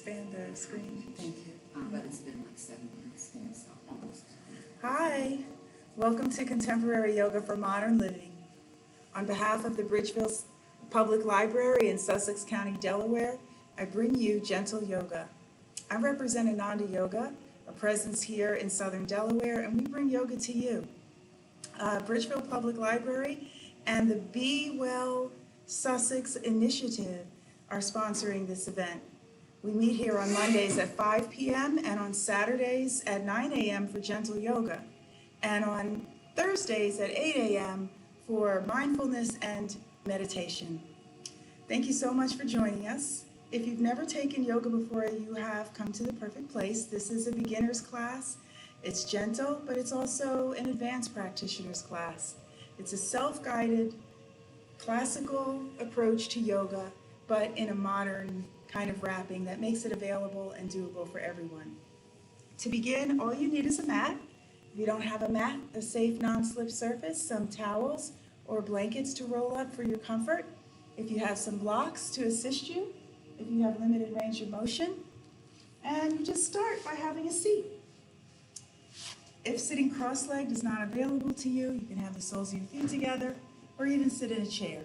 expand the screen. Thank you. But it's been like 7 months, so almost. Hi, welcome to Contemporary Yoga for Modern Living. On behalf of the Bridgeville Public Library in Sussex County, Delaware, I bring you gentle yoga. I represent Ananda Yoga, a presence here in Southern Delaware, and we bring yoga to you. Bridgeville Public Library and the Be Well Sussex Initiative are sponsoring this event. We meet here on Mondays at 5 p.m. and on Saturdays at 9 a.m. for gentle yoga, and on Thursdays at 8 a.m. for mindfulness and meditation. Thank you so much for joining us. If you've never taken yoga before, you have come to the perfect place. This is a beginner's class. It's gentle, but it's also an advanced practitioner's class. It's a self-guided, classical approach to yoga, but in a modern kind of wrapping that makes it available and doable for everyone. To begin, all you need is a mat. If you don't have a mat, a safe non-slip surface, some towels or blankets to roll up for your comfort. If you have some blocks to assist you, if you have limited range of motion, and you just start by having a seat. If sitting cross-legged is not available to you, you can have the soles of your feet together or even sit in a chair.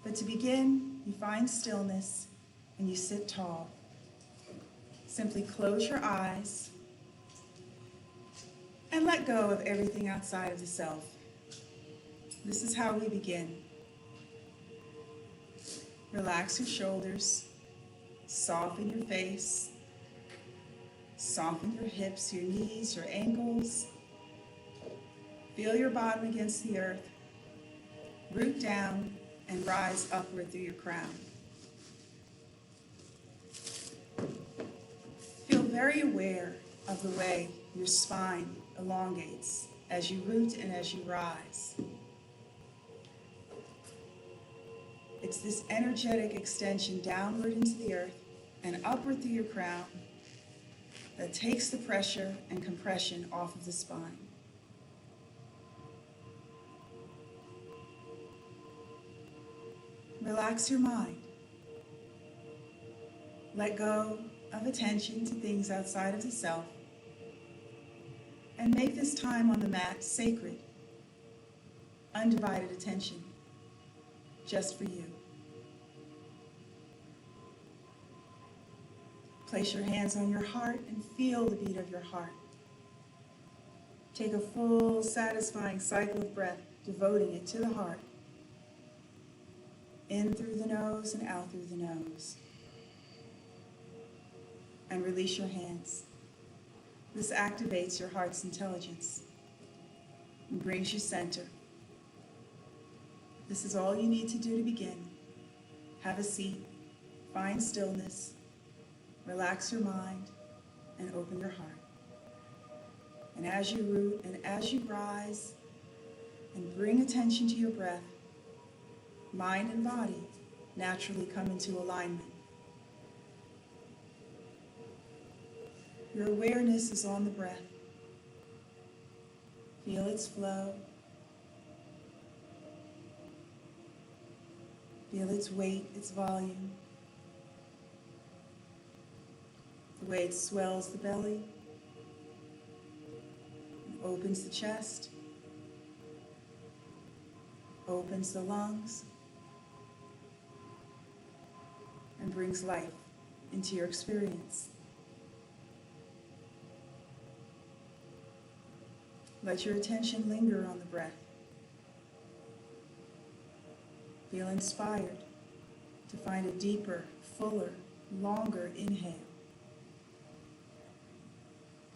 But to begin, you find stillness and you sit tall. Simply close your eyes and let go of everything outside of the self. This is how we begin. Relax your shoulders, soften your face, soften your hips, your knees, your ankles. Feel your bottom against the earth. Root down and rise upward through your crown. Feel very aware of the way your spine elongates as you root and as you rise. It's this energetic extension downward into the earth and upward through your crown that takes the pressure and compression off of the spine. Relax your mind. Let go of attention to things outside of the self, and make this time on the mat sacred, undivided attention, just for you. Place your hands on your heart and feel the beat of your heart. Take a full, satisfying cycle of breath, devoting it to the heart. In through the nose and out through the nose. And release your hands. This activates your heart's intelligence and brings you center. This is all you need to do to begin. Have a seat, find stillness, relax your mind, and open your heart. And as you root and as you rise and bring attention to your breath, mind and body naturally come into alignment. Your awareness is on the breath. Feel its flow. Feel its weight, its volume. The way it swells the belly and opens the chest, opens the lungs, and brings life into your experience. Let your attention linger on the breath. Feel inspired to find a deeper, fuller, longer inhale.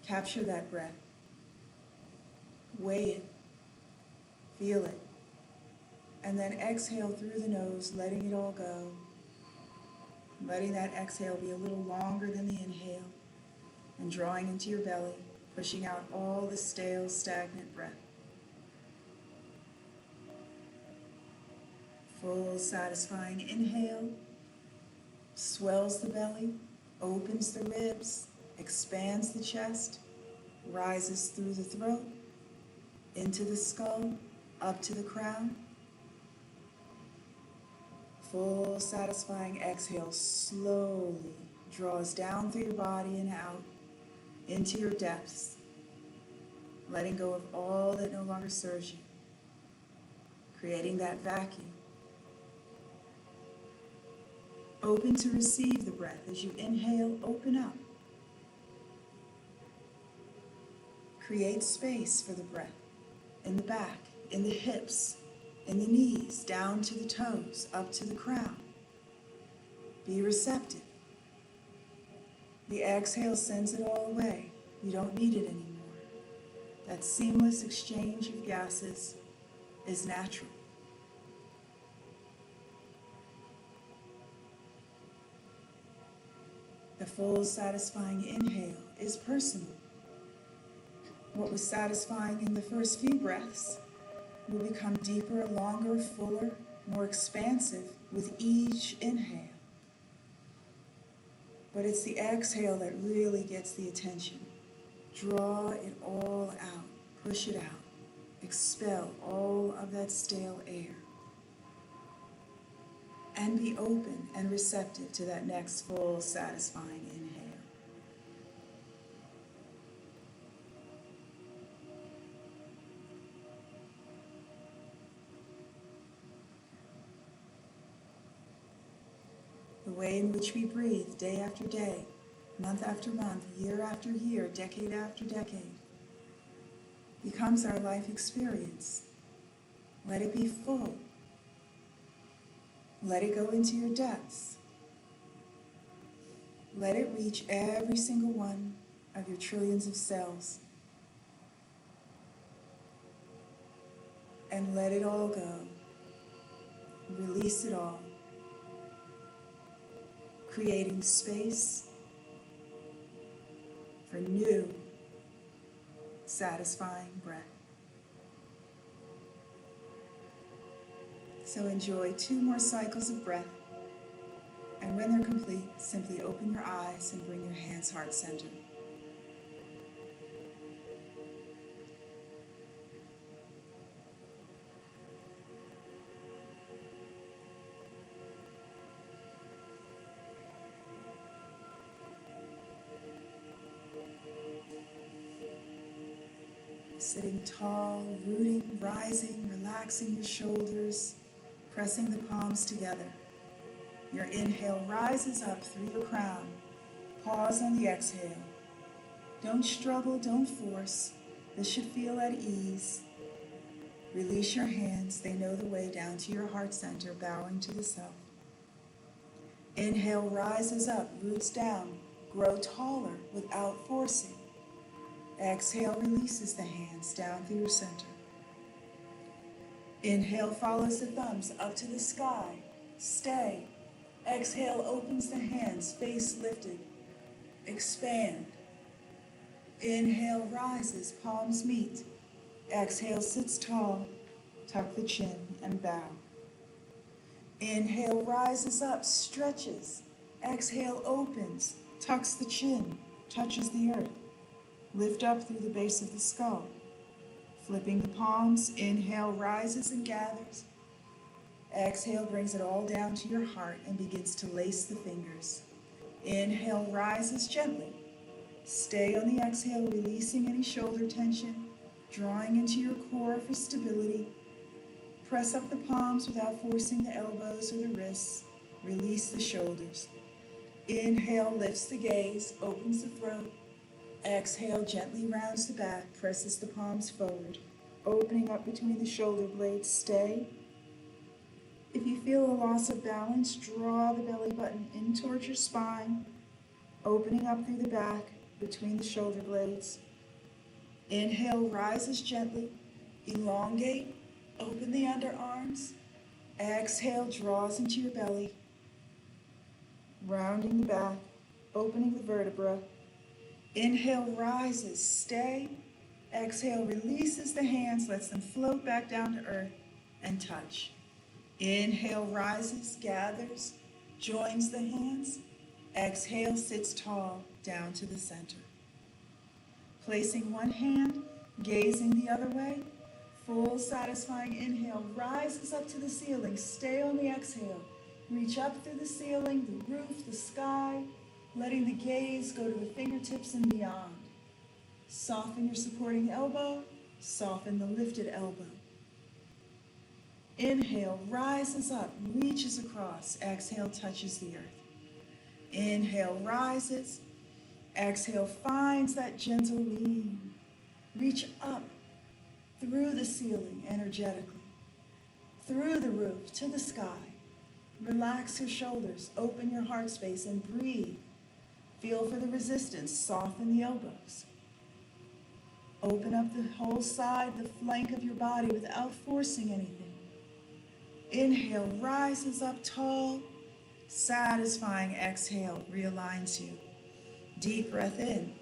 Capture that breath. Weigh it. Feel it. And then exhale through the nose, letting it all go. Letting that exhale be a little longer than the inhale, and drawing into your belly, pushing out all the stale, stagnant breath. Full, satisfying inhale, swells the belly, opens the ribs, expands the chest, rises through the throat, into the skull, up to the crown. Full, satisfying exhale, slowly draws down through your body and out into your depths, letting go of all that no longer serves you, creating that vacuum. Open to receive the breath. As you inhale, open up. Create space for the breath in the back, in the hips, in the knees, down to the toes, up to the crown. Be receptive. The exhale sends it all away. You don't need it anymore. That seamless exchange of gases is natural. The full, satisfying inhale is personal. What was satisfying in the first few breaths will become deeper, longer, fuller, more expansive with each inhale. But it's the exhale that really gets the attention. Draw it all out, push it out, expel all of that stale air. And be open and receptive to that next full, satisfying inhale. The way in which we breathe day after day, month after month, year after year, decade after decade, becomes our life experience. Let it be full. Let it go into your depths. Let it reach every single one of your trillions of cells. And let it all go. Release it all. Creating space for new, satisfying breath. So enjoy 2 more cycles of breath, and when they're complete, simply open your eyes and bring your hands heart center. Sitting tall, rooting, rising, relaxing your shoulders, pressing the palms together. Your inhale rises up through the crown. Pause on the exhale. Don't struggle, don't force. This should feel at ease. Release your hands. They know the way down to your heart center, bowing to the self. Inhale rises up, roots down. Grow taller without forcing. Exhale releases the hands down through your center. Inhale follows the thumbs up to the sky. Stay. Exhale opens the hands, face lifted. Expand. Inhale rises, palms meet. Exhale sits tall. Tuck the chin and bow. Inhale rises up, stretches. Exhale opens, tucks the chin, touches the earth. Lift up through the base of the skull. Flipping the palms, inhale rises and gathers. Exhale brings it all down to your heart and begins to lace the fingers. Inhale rises gently. Stay on the exhale, releasing any shoulder tension, drawing into your core for stability. Press up the palms without forcing the elbows or the wrists. Release the shoulders. Inhale lifts the gaze, opens the throat. Exhale gently rounds the back, presses the palms forward, opening up between the shoulder blades. Stay. If you feel a loss of balance, draw the belly button in towards your spine, opening up through the back between the shoulder blades. Inhale rises gently, elongate, open the underarms. Exhale draws into your belly, rounding the back, opening the vertebra. Inhale rises, stay. Exhale releases the hands, lets them float back down to earth and touch. Inhale rises, gathers, joins the hands. Exhale sits tall down to the center. Placing one hand, gazing the other way. Full satisfying inhale rises up to the ceiling. Stay on the exhale. Reach up through the ceiling, the roof, the sky. letting the gaze go to the fingertips and beyond. Soften your supporting elbow, soften the lifted elbow. Inhale, rises up, reaches across. Exhale, touches the earth. Inhale, rises. Exhale, finds that gentle lean. Reach up through the ceiling energetically, through the roof to the sky. Relax your shoulders, open your heart space, and breathe. Feel for the resistance, soften the elbows. Open up the whole side, the flank of your body without forcing anything. Inhale, rises up tall. Satisfying exhale, realigns you. Deep breath in.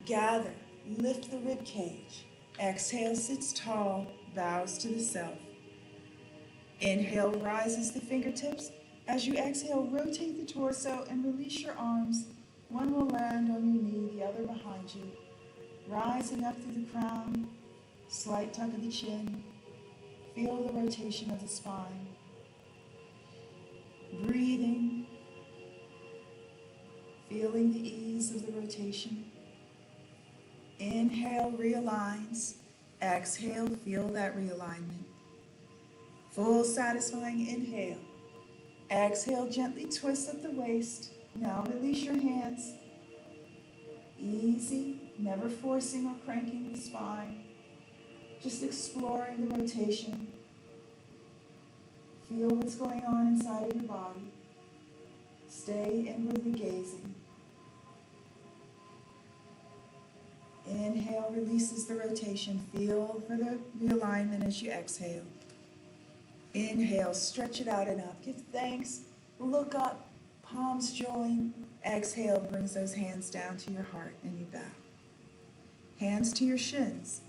Gather, lift the rib cage. Exhale, sits tall, bows to the self. Inhale, rises the fingertips. As you exhale, rotate the torso and release your arms. One will land on your knee, the other behind you. Rising up through the crown, slight tuck of the chin. Feel the rotation of the spine. Breathing, feeling the ease of the rotation. Inhale, realigns. Exhale, feel that realignment. Full satisfying inhale. Exhale, gently twist up the waist. Now release your hands. Easy, never forcing or cranking the spine. Just exploring the rotation. Feel what's going on inside of your body. Stay inwardly gazing. Inhale, releases the rotation. Feel for the realignment as you exhale. Inhale, stretch it out and up. Give thanks. Look up. Palms join. Exhale, brings those hands down to your heart and you bow. Hands to your shins.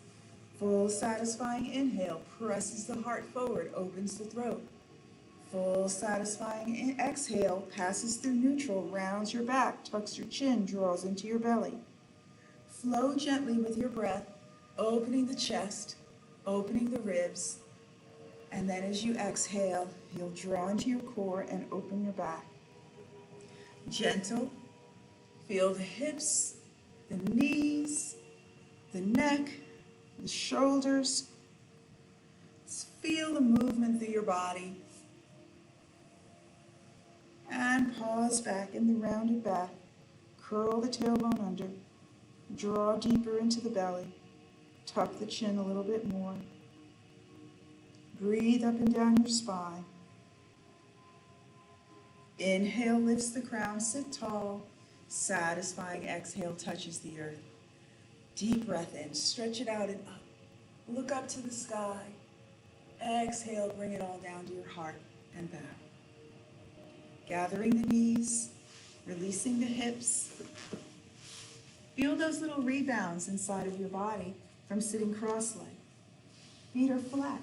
Full satisfying inhale. Presses the heart forward. Opens the throat. Full satisfying exhale. Passes through neutral. Rounds your back. Tucks your chin. Draws into your belly. Flow gently with your breath, opening the chest, opening the ribs, and then as you exhale, you'll draw into your core and open your back. Gentle, feel the hips, the knees, the neck, the shoulders. Just feel the movement through your body. And pause back in the rounded back. Curl the tailbone under. Draw deeper into the belly. Tuck the chin a little bit more. Breathe up and down your spine. Inhale, lifts the crown, sit tall. Satisfying exhale, touches the earth. Deep breath in, stretch it out and up. Look up to the sky. Exhale, bring it all down to your heart and bow. Gathering the knees, releasing the hips. Feel those little rebounds inside of your body from sitting cross-legged. Feet are flat,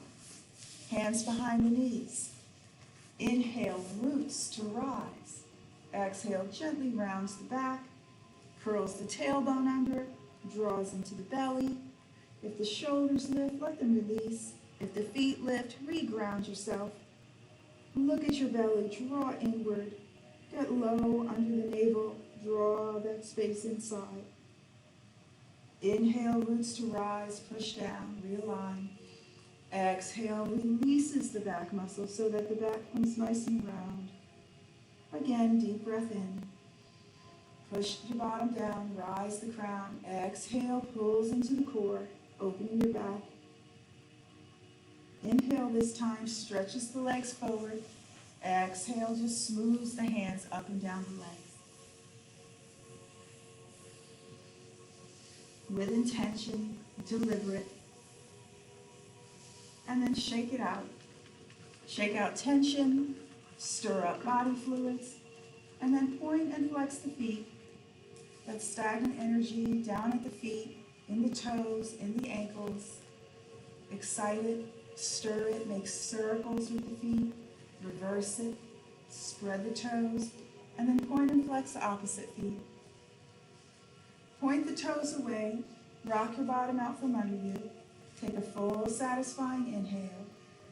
hands behind the knees. Inhale, roots to rise. Exhale, gently rounds the back, curls the tailbone under, draws into the belly. If the shoulders lift, let them release. If the feet lift, re-ground yourself. Look at your belly, draw inward. Get low under the navel, draw that space inside. Inhale, roots to rise, push down, realign. Exhale, releases the back muscle so that the back comes nice and round. Again, deep breath in. Push your bottom down, rise the crown. Exhale, pulls into the core, opening your back. Inhale this time, stretches the legs forward. Exhale, just smooths the hands up and down the legs. With intention, deliberate, and then shake it out. Shake out tension, stir up body fluids, and then point and flex the feet. That stagnant energy down at the feet, in the toes, in the ankles. Excite it, stir it, make circles with the feet, reverse it, spread the toes, and then point and flex the opposite feet. Point the toes away, rock your bottom out from under you. Take a full, satisfying inhale.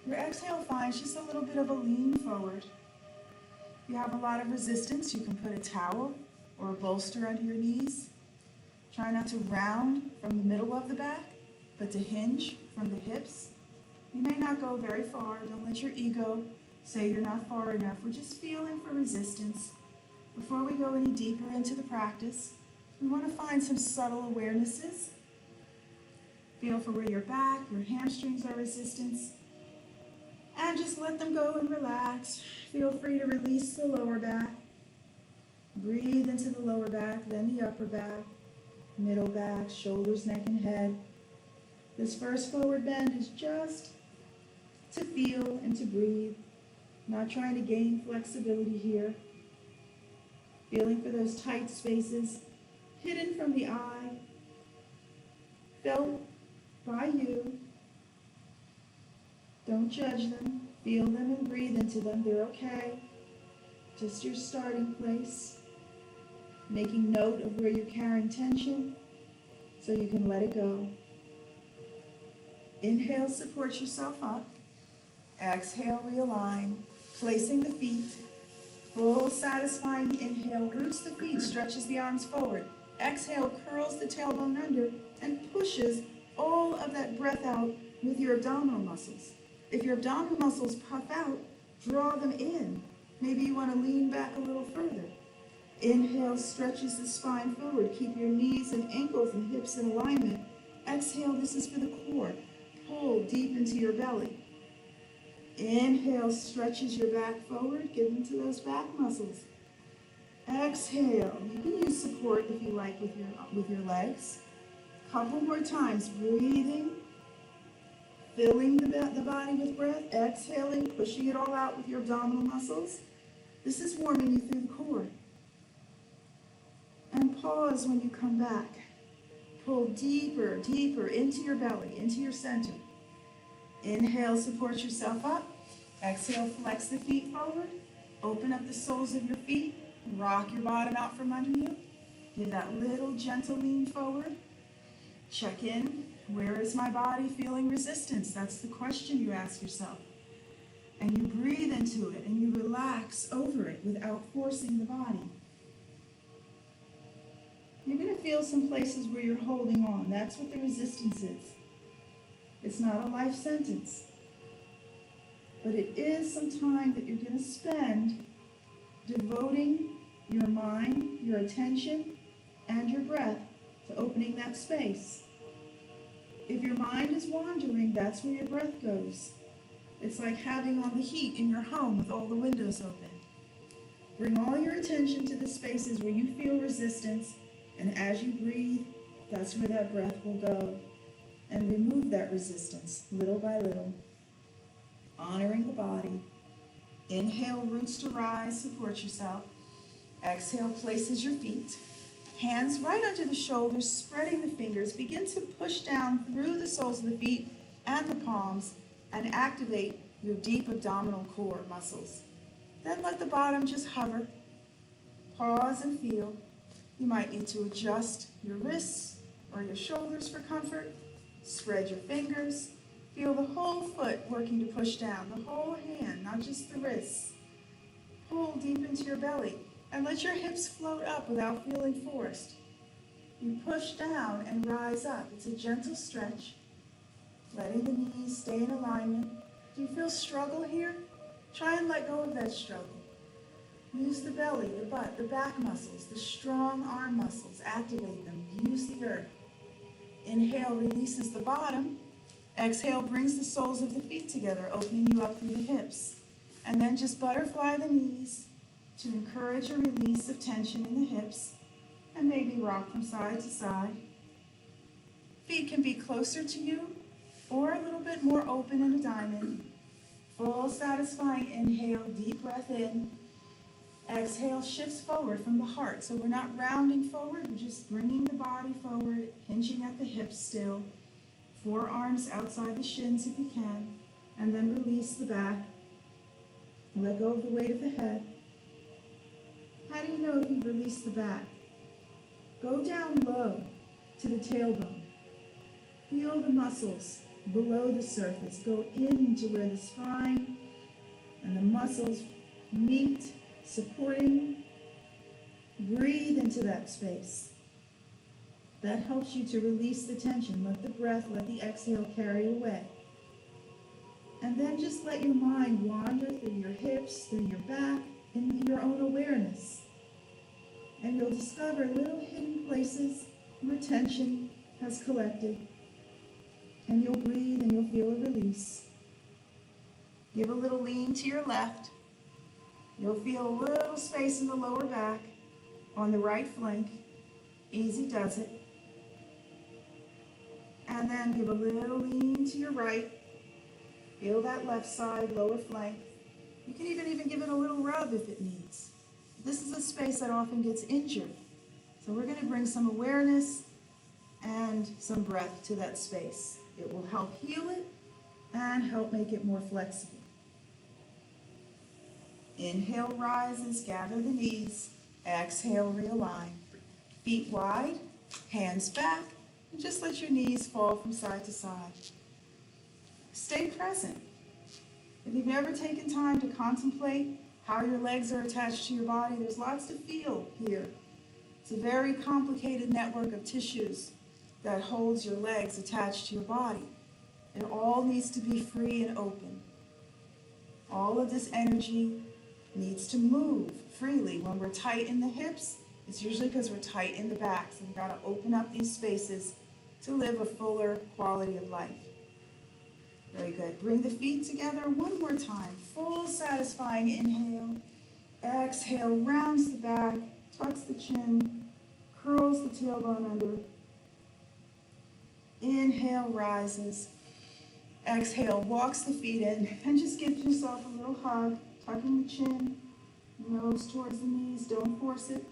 Your exhale finds just a little bit of a lean forward. If you have a lot of resistance, you can put a towel or a bolster under your knees. Try not to round from the middle of the back, but to hinge from the hips. You may not go very far. Don't let your ego say you're not far enough. We're just feeling for resistance. Before we go any deeper into the practice, we want to find some subtle awarenesses. Feel for where your back, your hamstrings are resistance. And just let them go and relax. Feel free to release the lower back. Breathe into the lower back, then the upper back, middle back, shoulders, neck, and head. This first forward bend is just to feel and to breathe, not trying to gain flexibility here. Feeling for those tight spaces, hidden from the eye, felt by you. Don't judge them. Feel them and breathe into them. They're okay. Just your starting place. Making note of where you're carrying tension so you can let it go. Inhale, support yourself up. Exhale, realign. Placing the feet. Full satisfying inhale, roots the feet, stretches the arms forward. Exhale, curls the tailbone under and pushes all of that breath out with your abdominal muscles. If your abdominal muscles puff out, draw them in. Maybe you want to lean back a little further. Inhale, stretches the spine forward. Keep your knees and ankles and hips in alignment. Exhale, this is for the core. Pull deep into your belly. Inhale, stretches your back forward. Give into those back muscles. Exhale. You can use support if you like with your legs. Couple more times. Breathing. Filling the body with breath. Exhaling, pushing it all out with your abdominal muscles. This is warming you through the core. And pause when you come back. Pull deeper, deeper into your belly, into your center. Inhale, support yourself up. Exhale, flex the feet forward. Open up the soles of your feet. Rock your bottom out from under you. Give that little gentle lean forward. Check in. Where is my body feeling resistance? That's the question you ask yourself. And you breathe into it and you relax over it without forcing the body. You're going to feel some places where you're holding on. That's what the resistance is. It's not a life sentence. But it is some time that you're going to spend devoting your mind, your attention, and your breath to opening that space. If your mind is wandering, that's where your breath goes. It's like having on the heat in your home with all the windows open. Bring all your attention to the spaces where you feel resistance, and as you breathe, that's where that breath will go. And remove that resistance little by little, honoring the body. Inhale, roots to rise, support yourself. Exhale, places your feet. Hands right under the shoulders, spreading the fingers. Begin to push down through the soles of the feet and the palms and activate your deep abdominal core muscles. Then let the bottom just hover. Pause and feel. You might need to adjust your wrists or your shoulders for comfort. Spread your fingers. Feel the whole foot working to push down, the whole hand, not just the wrists. Pull deep into your belly. And let your hips float up without feeling forced. You push down and rise up. It's a gentle stretch, letting the knees stay in alignment. Do you feel struggle here? Try and let go of that struggle. Use the belly, the butt, the back muscles, the strong arm muscles. Activate them. Use the earth. Inhale releases the bottom. Exhale brings the soles of the feet together, opening you up through the hips. And then just butterfly the knees to encourage a release of tension in the hips, and maybe rock from side to side. Feet can be closer to you or a little bit more open in a diamond. Full satisfying inhale, deep breath in. Exhale shifts forward from the heart. So we're not rounding forward, we're just bringing the body forward, hinging at the hips still. Forearms outside the shins if you can, and then release the back. Let go of the weight of the head. How do you know if you release the back? Go down low to the tailbone. Feel the muscles below the surface. Go into where the spine and the muscles meet, supporting Breathe into that space. That helps you to release the tension. Let the breath, let the exhale carry away. And then just let your mind wander through your hips, through your back, in your own awareness. And you'll discover little hidden places where tension has collected. And you'll breathe and you'll feel a release. Give a little lean to your left. You'll feel a little space in the lower back on the right flank. Easy does it. And then give a little lean to your right. Feel that left side, lower flank. You can even give it a little rub if it needs. This is a space that often gets injured. So we're going to bring some awareness and some breath to that space. It will help heal it and help make it more flexible. Inhale, rises, gather the knees. Exhale, realign. Feet wide, hands back, and just let your knees fall from side to side. Stay present. If you've ever taken time to contemplate how your legs are attached to your body, there's lots to feel here. It's a very complicated network of tissues that holds your legs attached to your body. It all needs to be free and open. All of this energy needs to move freely. When we're tight in the hips, it's usually because we're tight in the back. So we've got to open up these spaces to live a fuller quality of life. Very good. Bring the feet together one more time. Full satisfying inhale. Exhale, rounds the back, tucks the chin, curls the tailbone under. Inhale, rises. Exhale, walks the feet in, and just give yourself a little hug, tucking the chin, nose towards the knees. Don't force it.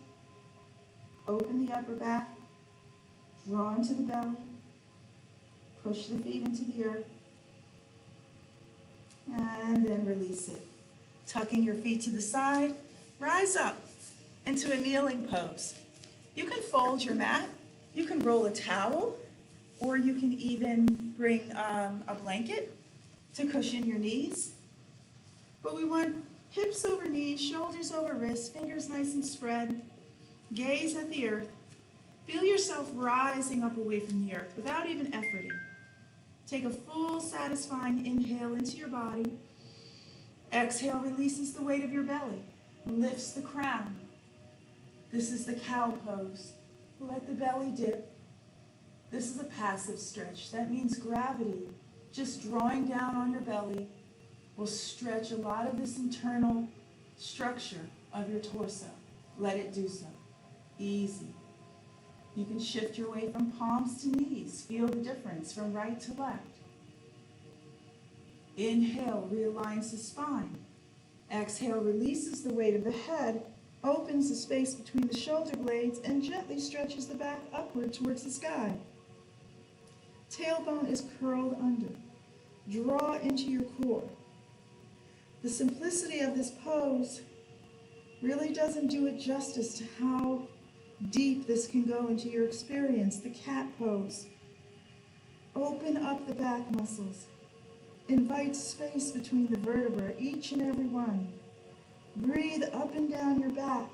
Open the upper back, draw into the belly, push the feet into the earth, and then release it. Tucking your feet to the side, rise up into a kneeling pose. You can fold your mat, you can roll a towel, or you can even bring a blanket to cushion your knees. But we want hips over knees, shoulders over wrists, fingers nice and spread. Gaze at the earth. Feel yourself rising up away from the earth without even efforting. Take a full, satisfying inhale into your body. Exhale releases the weight of your belly, lifts the crown. This is the cow pose. Let the belly dip. This is a passive stretch. That means gravity, just drawing down on your belly, will stretch a lot of this internal structure of your torso. Let it do so. Easy. You can shift your weight from palms to knees. Feel the difference from right to left. Inhale, realigns the spine. Exhale, releases the weight of the head, opens the space between the shoulder blades, and gently stretches the back upward towards the sky. Tailbone is curled under. Draw into your core. The simplicity of this pose really doesn't do it justice to how deep this can go into your experience. The cat pose. Open up the back muscles. Invite space between the vertebrae, each and every one. Breathe up and down your back.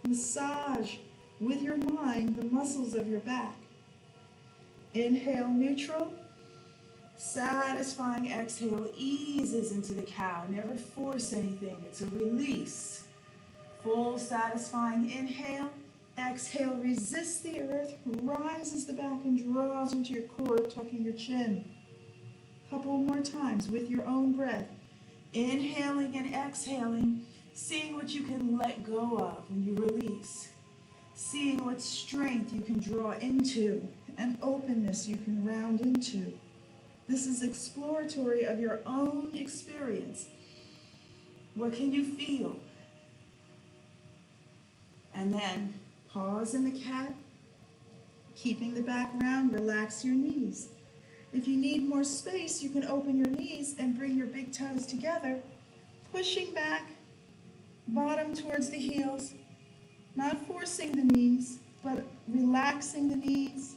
Massage with your mind the muscles of your back. Inhale, neutral. Satisfying exhale eases into the cow. Never force anything. It's a release. Full satisfying inhale. Exhale, resist the earth, rises the back and draws into your core, tucking your chin. Couple more times with your own breath. Inhaling and exhaling, seeing what you can let go of when you release. Seeing what strength you can draw into and openness you can round into. This is exploratory of your own experience. What can you feel? And then pause in the cat, keeping the back round, relax your knees. If you need more space, you can open your knees and bring your big toes together, pushing back, bottom towards the heels, not forcing the knees, but relaxing the knees,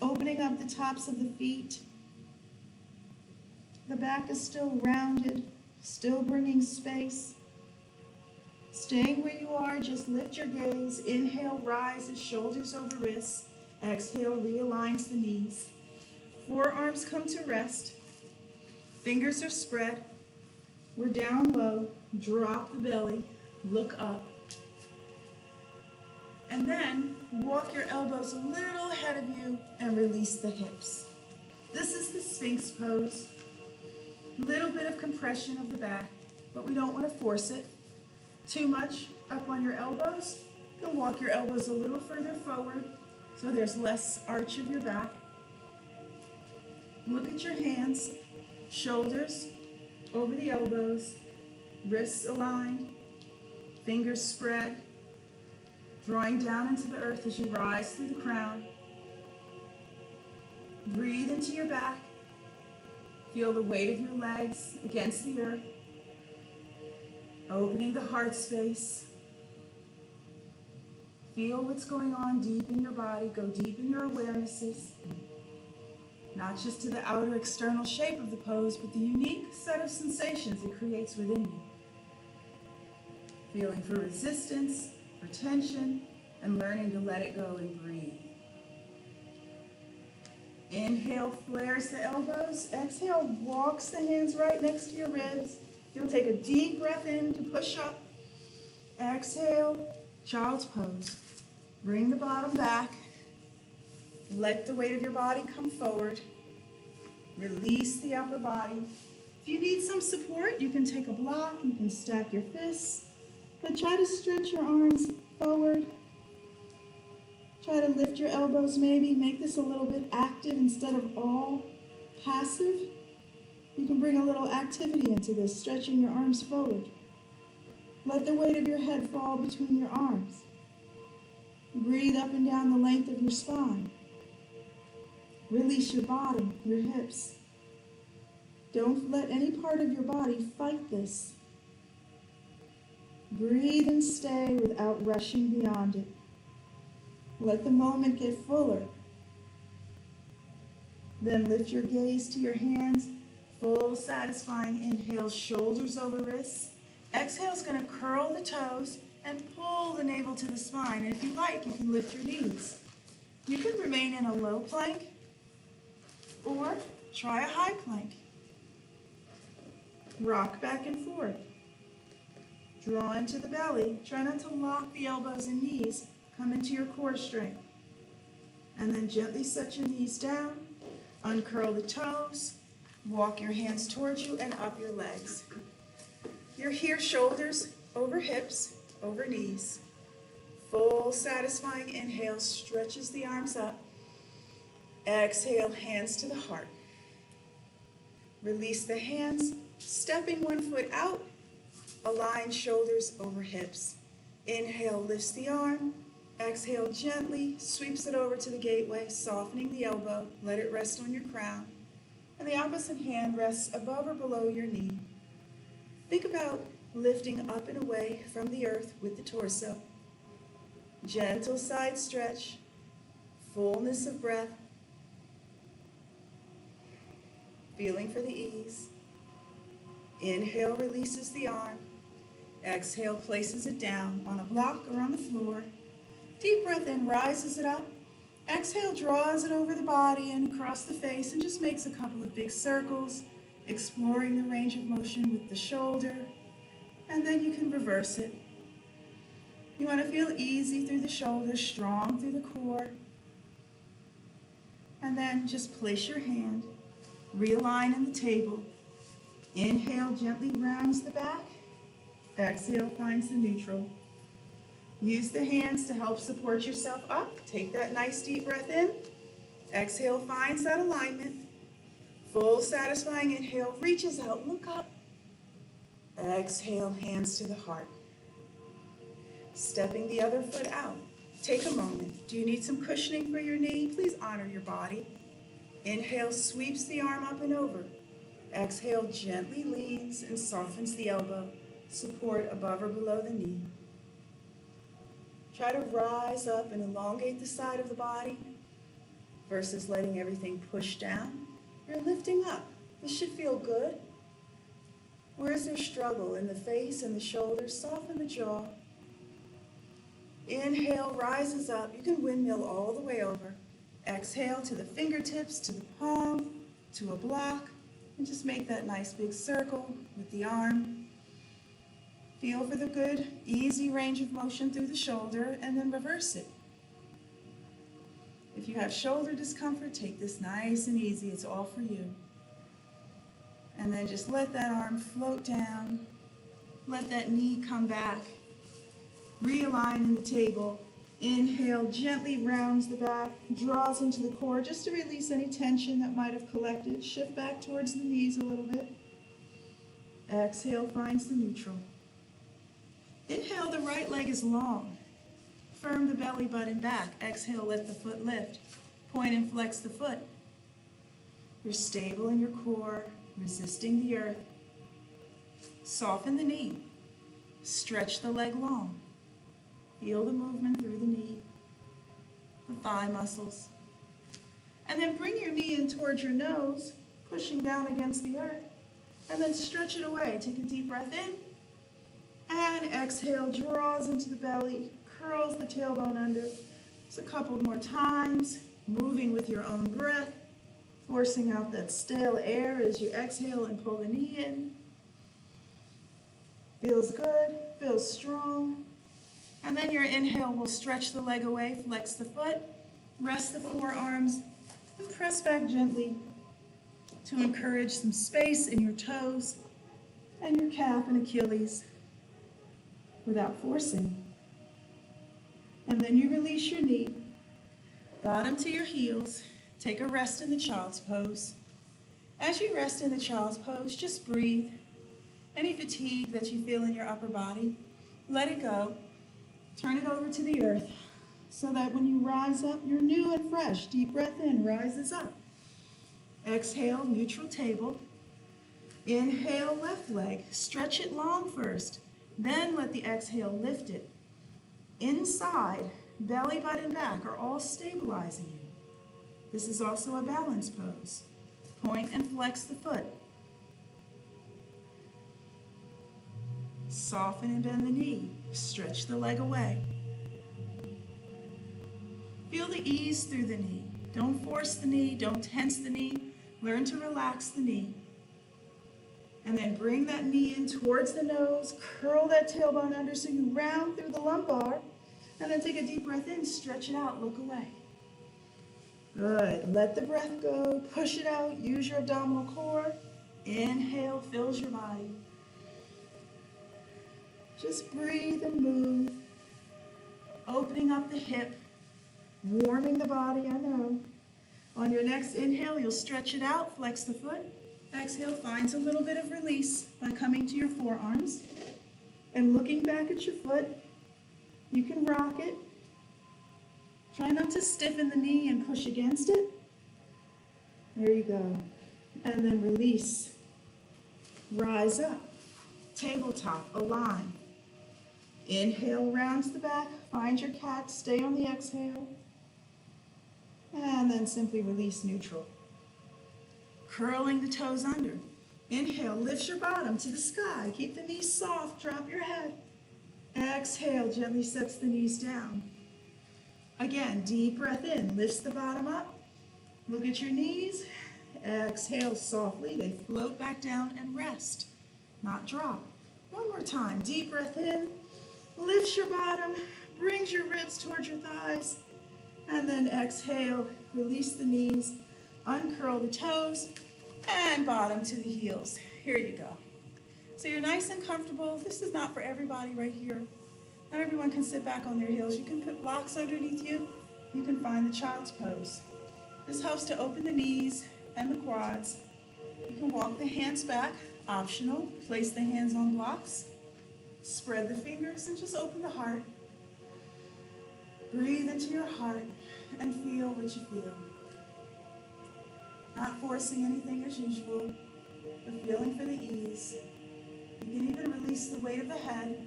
opening up the tops of the feet. The back is still rounded, still bringing space. Staying where you are, just lift your gaze. Inhale, rises, shoulders over wrists. Exhale, realigns the knees. Forearms come to rest. Fingers are spread. We're down low. Drop the belly. Look up. And then walk your elbows a little ahead of you and release the hips. This is the Sphinx pose. Little bit of compression of the back, but we don't want to force it. Too much up on your elbows. You can walk your elbows a little further forward so there's less arch of your back. Look at your hands, shoulders over the elbows, wrists aligned, fingers spread, drawing down into the earth as you rise through the crown. Breathe into your back. Feel the weight of your legs against the earth. Opening the heart space. Feel what's going on deep in your body. Go deep in your awarenesses. Not just to the outer external shape of the pose, but the unique set of sensations it creates within you. Feeling for resistance, for tension, and learning to let it go and breathe. Inhale, flares the elbows. Exhale, walks the hands right next to your ribs. You'll take a deep breath in to push up. Exhale, child's pose. Bring the bottom back. Let the weight of your body come forward. Release the upper body. If you need some support, you can take a block. You can stack your fists. But try to stretch your arms forward. Try to lift your elbows maybe. Make this a little bit active instead of all passive. You can bring a little activity into this, stretching your arms forward. Let the weight of your head fall between your arms. Breathe up and down the length of your spine. Release your bottom, your hips. Don't let any part of your body fight this. Breathe and stay without rushing beyond it. Let the moment get fuller. Then lift your gaze to your hands. Full, satisfying inhale, shoulders over wrists. Exhale is going to curl the toes and pull the navel to the spine. And if you like, you can lift your knees. You can remain in a low plank or try a high plank. Rock back and forth. Draw into the belly. Try not to lock the elbows and knees. Come into your core strength. And then gently set your knees down. Uncurl the toes. Walk your hands towards you and up your legs. You're here, shoulders over hips, over knees. Full, satisfying inhale stretches the arms up. Exhale, hands to the heart. Release the hands, stepping one foot out. Align shoulders over hips. Inhale, lifts the arm. Exhale, gently sweeps it over to the gateway, softening the elbow. Let it rest on your crown. And the opposite hand rests above or below your knee. Think about lifting up and away from the earth with the torso. Gentle side stretch, fullness of breath. Feeling for the ease. Inhale, releases the arm. Exhale, places it down on a block or on the floor. Deep breath in, rises it up. Exhale, draws it over the body and across the face and just makes a couple of big circles, exploring the range of motion with the shoulder. And then you can reverse it. You want to feel easy through the shoulders, strong through the core. And then just place your hand, realign in the table. Inhale, gently rounds the back. Exhale, finds the neutral. Use the hands to help support yourself up. Take that nice deep breath in. Exhale, finds that alignment. Full, satisfying inhale, reaches out, look up. Exhale, hands to the heart. Stepping the other foot out. Take a moment. Do you need some cushioning for your knee? Please honor your body. Inhale, sweeps the arm up and over. Exhale, gently leans and softens the elbow. Support above or below the knee. Try to rise up and elongate the side of the body versus letting everything push down. You're lifting up. This should feel good. Where is there struggle in the face and the shoulders? Soften the jaw. Inhale, rises up. You can windmill all the way over. Exhale to the fingertips, to the palm, to a block, and just make that nice big circle with the arm. Feel for the good, easy range of motion through the shoulder, and then reverse it. If you have shoulder discomfort, take this nice and easy. It's all for you. And then just let that arm float down. Let that knee come back. Realign in the table. Inhale, gently rounds the back, draws into the core just to release any tension that might have collected. Shift back towards the knees a little bit. Exhale, finds the neutral. Inhale, the right leg is long. Firm the belly button back. Exhale, let the foot lift. Point and flex the foot. You're stable in your core, resisting the earth. Soften the knee. Stretch the leg long. Feel the movement through the knee, the thigh muscles. And then bring your knee in towards your nose, pushing down against the earth. And then stretch it away. Take a deep breath in. And exhale, draws into the belly, curls the tailbone under. Just a couple more times, moving with your own breath, forcing out that stale air as you exhale and pull the knee in. Feels good, feels strong. And then your inhale will stretch the leg away, flex the foot, rest the forearms, and press back gently to encourage some space in your toes and your calf and Achilles without forcing. And then you release your knee, bottom to your heels, take a rest in the child's pose. As you rest in the child's pose, just breathe. Any fatigue that you feel in your upper body, let it go. Turn it over to the earth so that when you rise up, you're new and fresh. Deep breath in, rises up. Exhale, neutral table. Inhale, left leg. Stretch it long first. Then let the exhale lift it. Inside, belly button back are all stabilizing you. This is also a balance pose. Point and flex the foot. Soften and bend the knee. Stretch the leg away. Feel the ease through the knee. Don't force the knee. Don't tense the knee. Learn to relax the knee. And then bring that knee in towards the nose. Curl that tailbone under so you round through the lumbar. And then take a deep breath in. Stretch it out. Look away. Good. Let the breath go. Push it out. Use your abdominal core. Inhale fills your body. Just breathe and move, opening up the hip, warming the body, I know. On your next inhale, you'll stretch it out, flex the foot. Exhale, finds a little bit of release by coming to your forearms and looking back at your foot. You can rock it. Try not to stiffen the knee and push against it. There you go. And then release. Rise up. Tabletop, align. Inhale, rounds the back, find your cat, stay on the exhale, and then simply release neutral. Curling the toes under. Inhale, lift your bottom to the sky, keep the knees soft, drop your head. Exhale, gently sets the knees down. Again, deep breath in, lifts the bottom up, look at your knees, exhale softly, they float back down and rest, not drop. One more time, deep breath in, lifts your bottom, brings your ribs towards your thighs, and then exhale, release the knees, uncurl the toes, and bottom to the heels. Here you go. So you're nice and comfortable. This is not for everybody right here. Not everyone can sit back on their heels. You can put blocks underneath you. You can find the child's pose. This helps to open the knees and the quads. You can walk the hands back, optional. Place the hands on blocks. Spread the fingers and just open the heart. Breathe into your heart and feel what you feel. Not forcing anything as usual, but feeling for the ease. You can even release the weight of the head.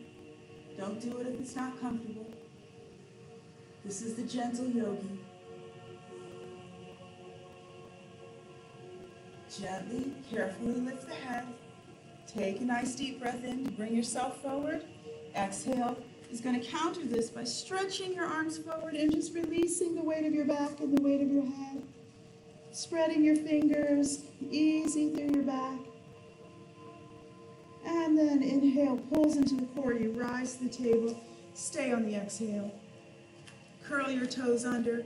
Don't do it if it's not comfortable. This is the gentle yogi. Gently, carefully lift the head. Take a nice deep breath in to bring yourself forward. Exhale is going to counter this by stretching your arms forward and just releasing the weight of your back and the weight of your head. Spreading your fingers easy through your back. And then inhale, pulls into the core. You rise to the table. Stay on the exhale. Curl your toes under.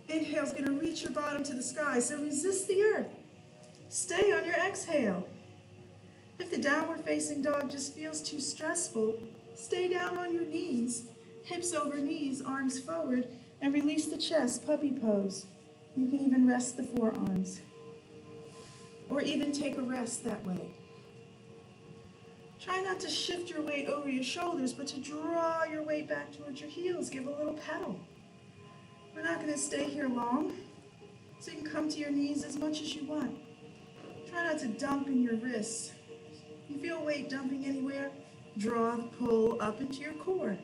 Inhale is going to reach your bottom to the sky, so resist the earth. Stay on your exhale. If the downward facing dog just feels too stressful, stay down on your knees. Hips over knees, arms forward, and release the chest, puppy pose. You can even rest the forearms, or even take a rest that way. Try not to shift your weight over your shoulders, but to draw your weight back towards your heels. Give a little pedal. We're not going to stay here long, so you can come to your knees as much as you want. Try not to dump in your wrists. If you feel weight dumping anywhere, draw the pull up into your core.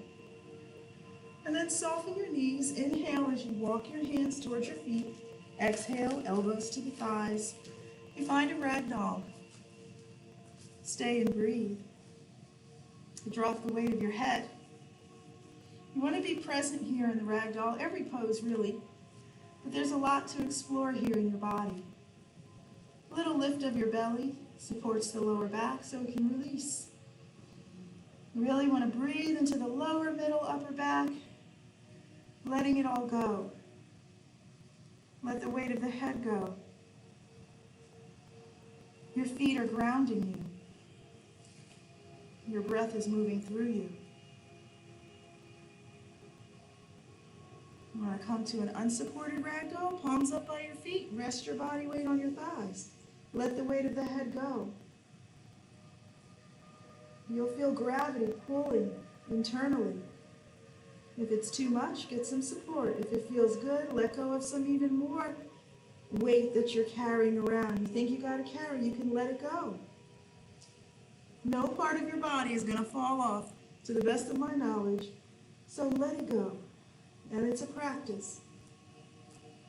And then soften your knees. Inhale as you walk your hands towards your feet. Exhale, elbows to the thighs. You find a ragdoll. Stay and breathe. Drop the weight of your head. You want to be present here in the ragdoll, every pose really, but there's a lot to explore here in your body. A little lift of your belly supports the lower back so it can release. You really want to breathe into the lower, middle, upper back, letting it all go. Let the weight of the head go. Your feet are grounding you. Your breath is moving through you. You want to come to an unsupported ragdoll, palms up by your feet, rest your body weight on your thighs. Let the weight of the head go. You'll feel gravity pulling internally. If it's too much, get some support. If it feels good, let go of some even more weight that you're carrying around. You think you got to carry, you can let it go. No part of your body is going to fall off, to the best of my knowledge, so let it go. And it's a practice.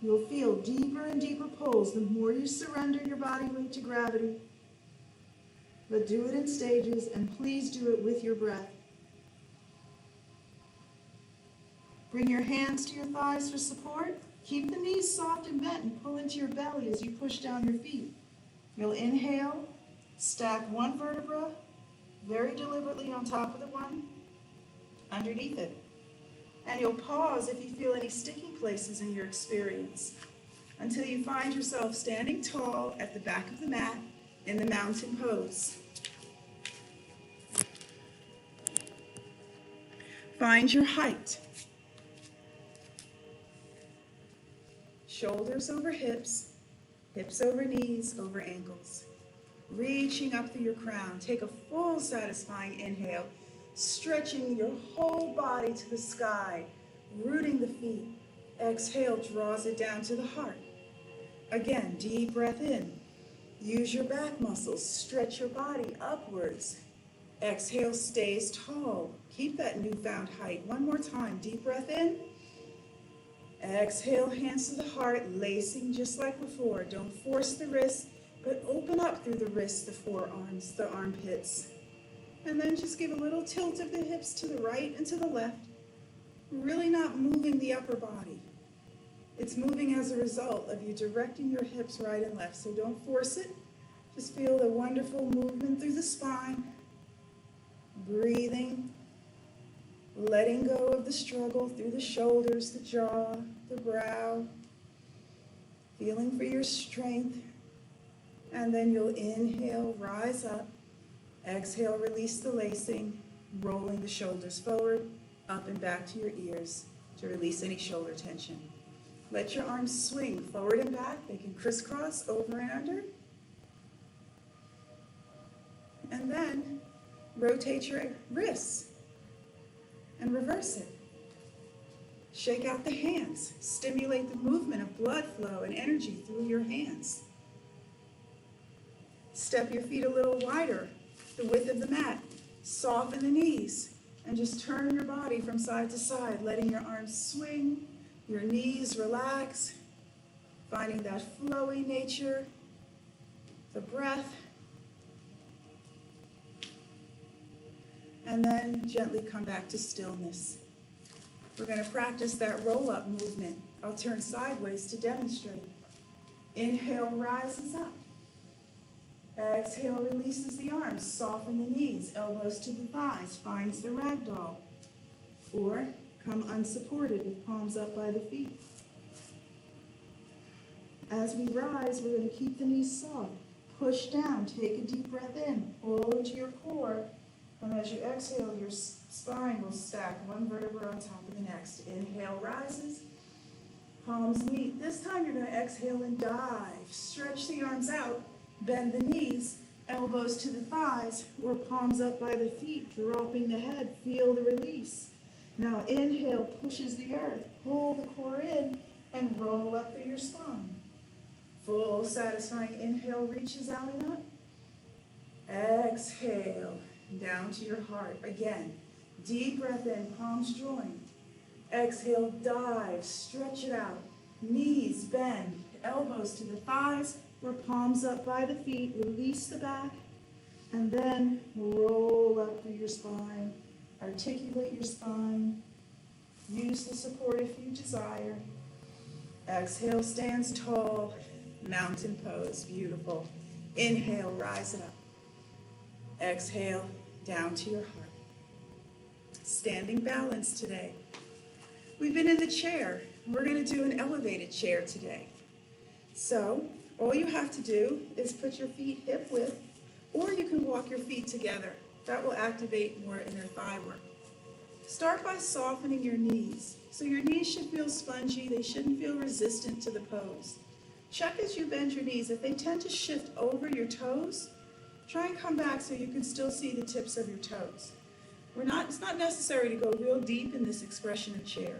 You'll feel deeper and deeper pulls the more you surrender your body weight to gravity. But do it in stages, and please do it with your breath. Bring your hands to your thighs for support. Keep the knees soft and bent and pull into your belly as you push down your feet. You'll inhale, stack one vertebra very deliberately on top of the one underneath it. And you'll pause if you feel any sticking places in your experience until you find yourself standing tall at the back of the mat in the mountain pose. Find your height. Shoulders over hips, hips over knees, over ankles. Reaching up through your crown. Take a full satisfying inhale, stretching your whole body to the sky, rooting the feet. Exhale, draws it down to the heart. Again, deep breath in. Use your back muscles, stretch your body upwards. Exhale, stays tall. Keep that newfound height. One more time, deep breath in. Exhale, hands to the heart, lacing just like before. Don't force the wrists, but open up through the wrists, the forearms, the armpits. And then just give a little tilt of the hips to the right and to the left. Really not moving the upper body. It's moving as a result of you directing your hips right and left. So don't force it. Just feel the wonderful movement through the spine. Breathing. Letting go of the struggle through the shoulders, the jaw, the brow. Feeling for your strength. And then you'll inhale, rise up. Exhale, release the lacing, rolling the shoulders forward, up and back to your ears to release any shoulder tension. Let your arms swing forward and back. They can crisscross over and under. And then rotate your wrists and reverse it. Shake out the hands. Stimulate the movement of blood flow and energy through your hands. Step your feet a little wider, the width of the mat. Soften the knees and just turn your body from side to side, letting your arms swing, your knees relax, finding that flowy nature, the breath. And then gently come back to stillness. We're going to practice that roll-up movement. I'll turn sideways to demonstrate. Inhale, rises up. Exhale, releases the arms. Soften the knees, elbows to the thighs, finds the ragdoll. Or come unsupported with palms up by the feet. As we rise, we're going to keep the knees soft. Push down, take a deep breath in, pull into your core. And as you exhale, your spine will stack one vertebra on top of the next. Inhale, rises. Palms meet. This time you're going to exhale and dive. Stretch the arms out. Bend the knees. Elbows to the thighs or palms up by the feet. Dropping the head. Feel the release. Now inhale, pushes the earth. Pull the core in and roll up through your spine. Full satisfying inhale reaches out and up. Exhale. Down to your heart. Again, deep breath in, palms joined. Exhale, dive, stretch it out. Knees bend, elbows to the thighs or palms up by the feet. Release the back and then roll up through your spine. Articulate your spine. Use the support if you desire. Exhale, stands tall. Mountain pose, beautiful. Inhale, rise it up. Exhale, down to your heart. Standing balance today. We've been in the chair. We're going to do an elevated chair today. So, all you have to do is put your feet hip width, or you can walk your feet together. That will activate more inner thigh work. Start by softening your knees. So your knees should feel spongy. They shouldn't feel resistant to the pose. Check as you bend your knees. If they tend to shift over your toes, try and come back so you can still see the tips of your toes. It's not necessary to go real deep in this expression of chair.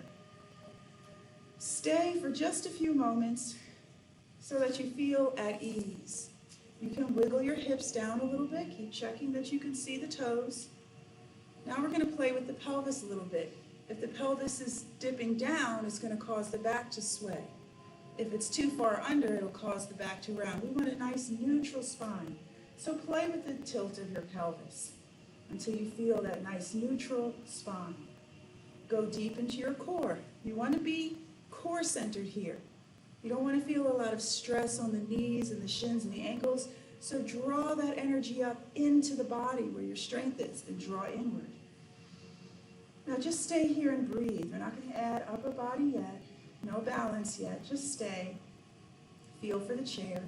Stay for just a few moments so that you feel at ease. You can wiggle your hips down a little bit. Keep checking that you can see the toes. Now we're going to play with the pelvis a little bit. If the pelvis is dipping down, it's going to cause the back to sway. If it's too far under, it'll cause the back to round. We want a nice neutral spine. So play with the tilt of your pelvis until you feel that nice neutral spine. Go deep into your core. You want to be core centered here. You don't want to feel a lot of stress on the knees and the shins and the ankles. So draw that energy up into the body where your strength is and draw inward. Now just stay here and breathe. We're not going to add upper body yet. No balance yet. Just stay. Feel for the chair.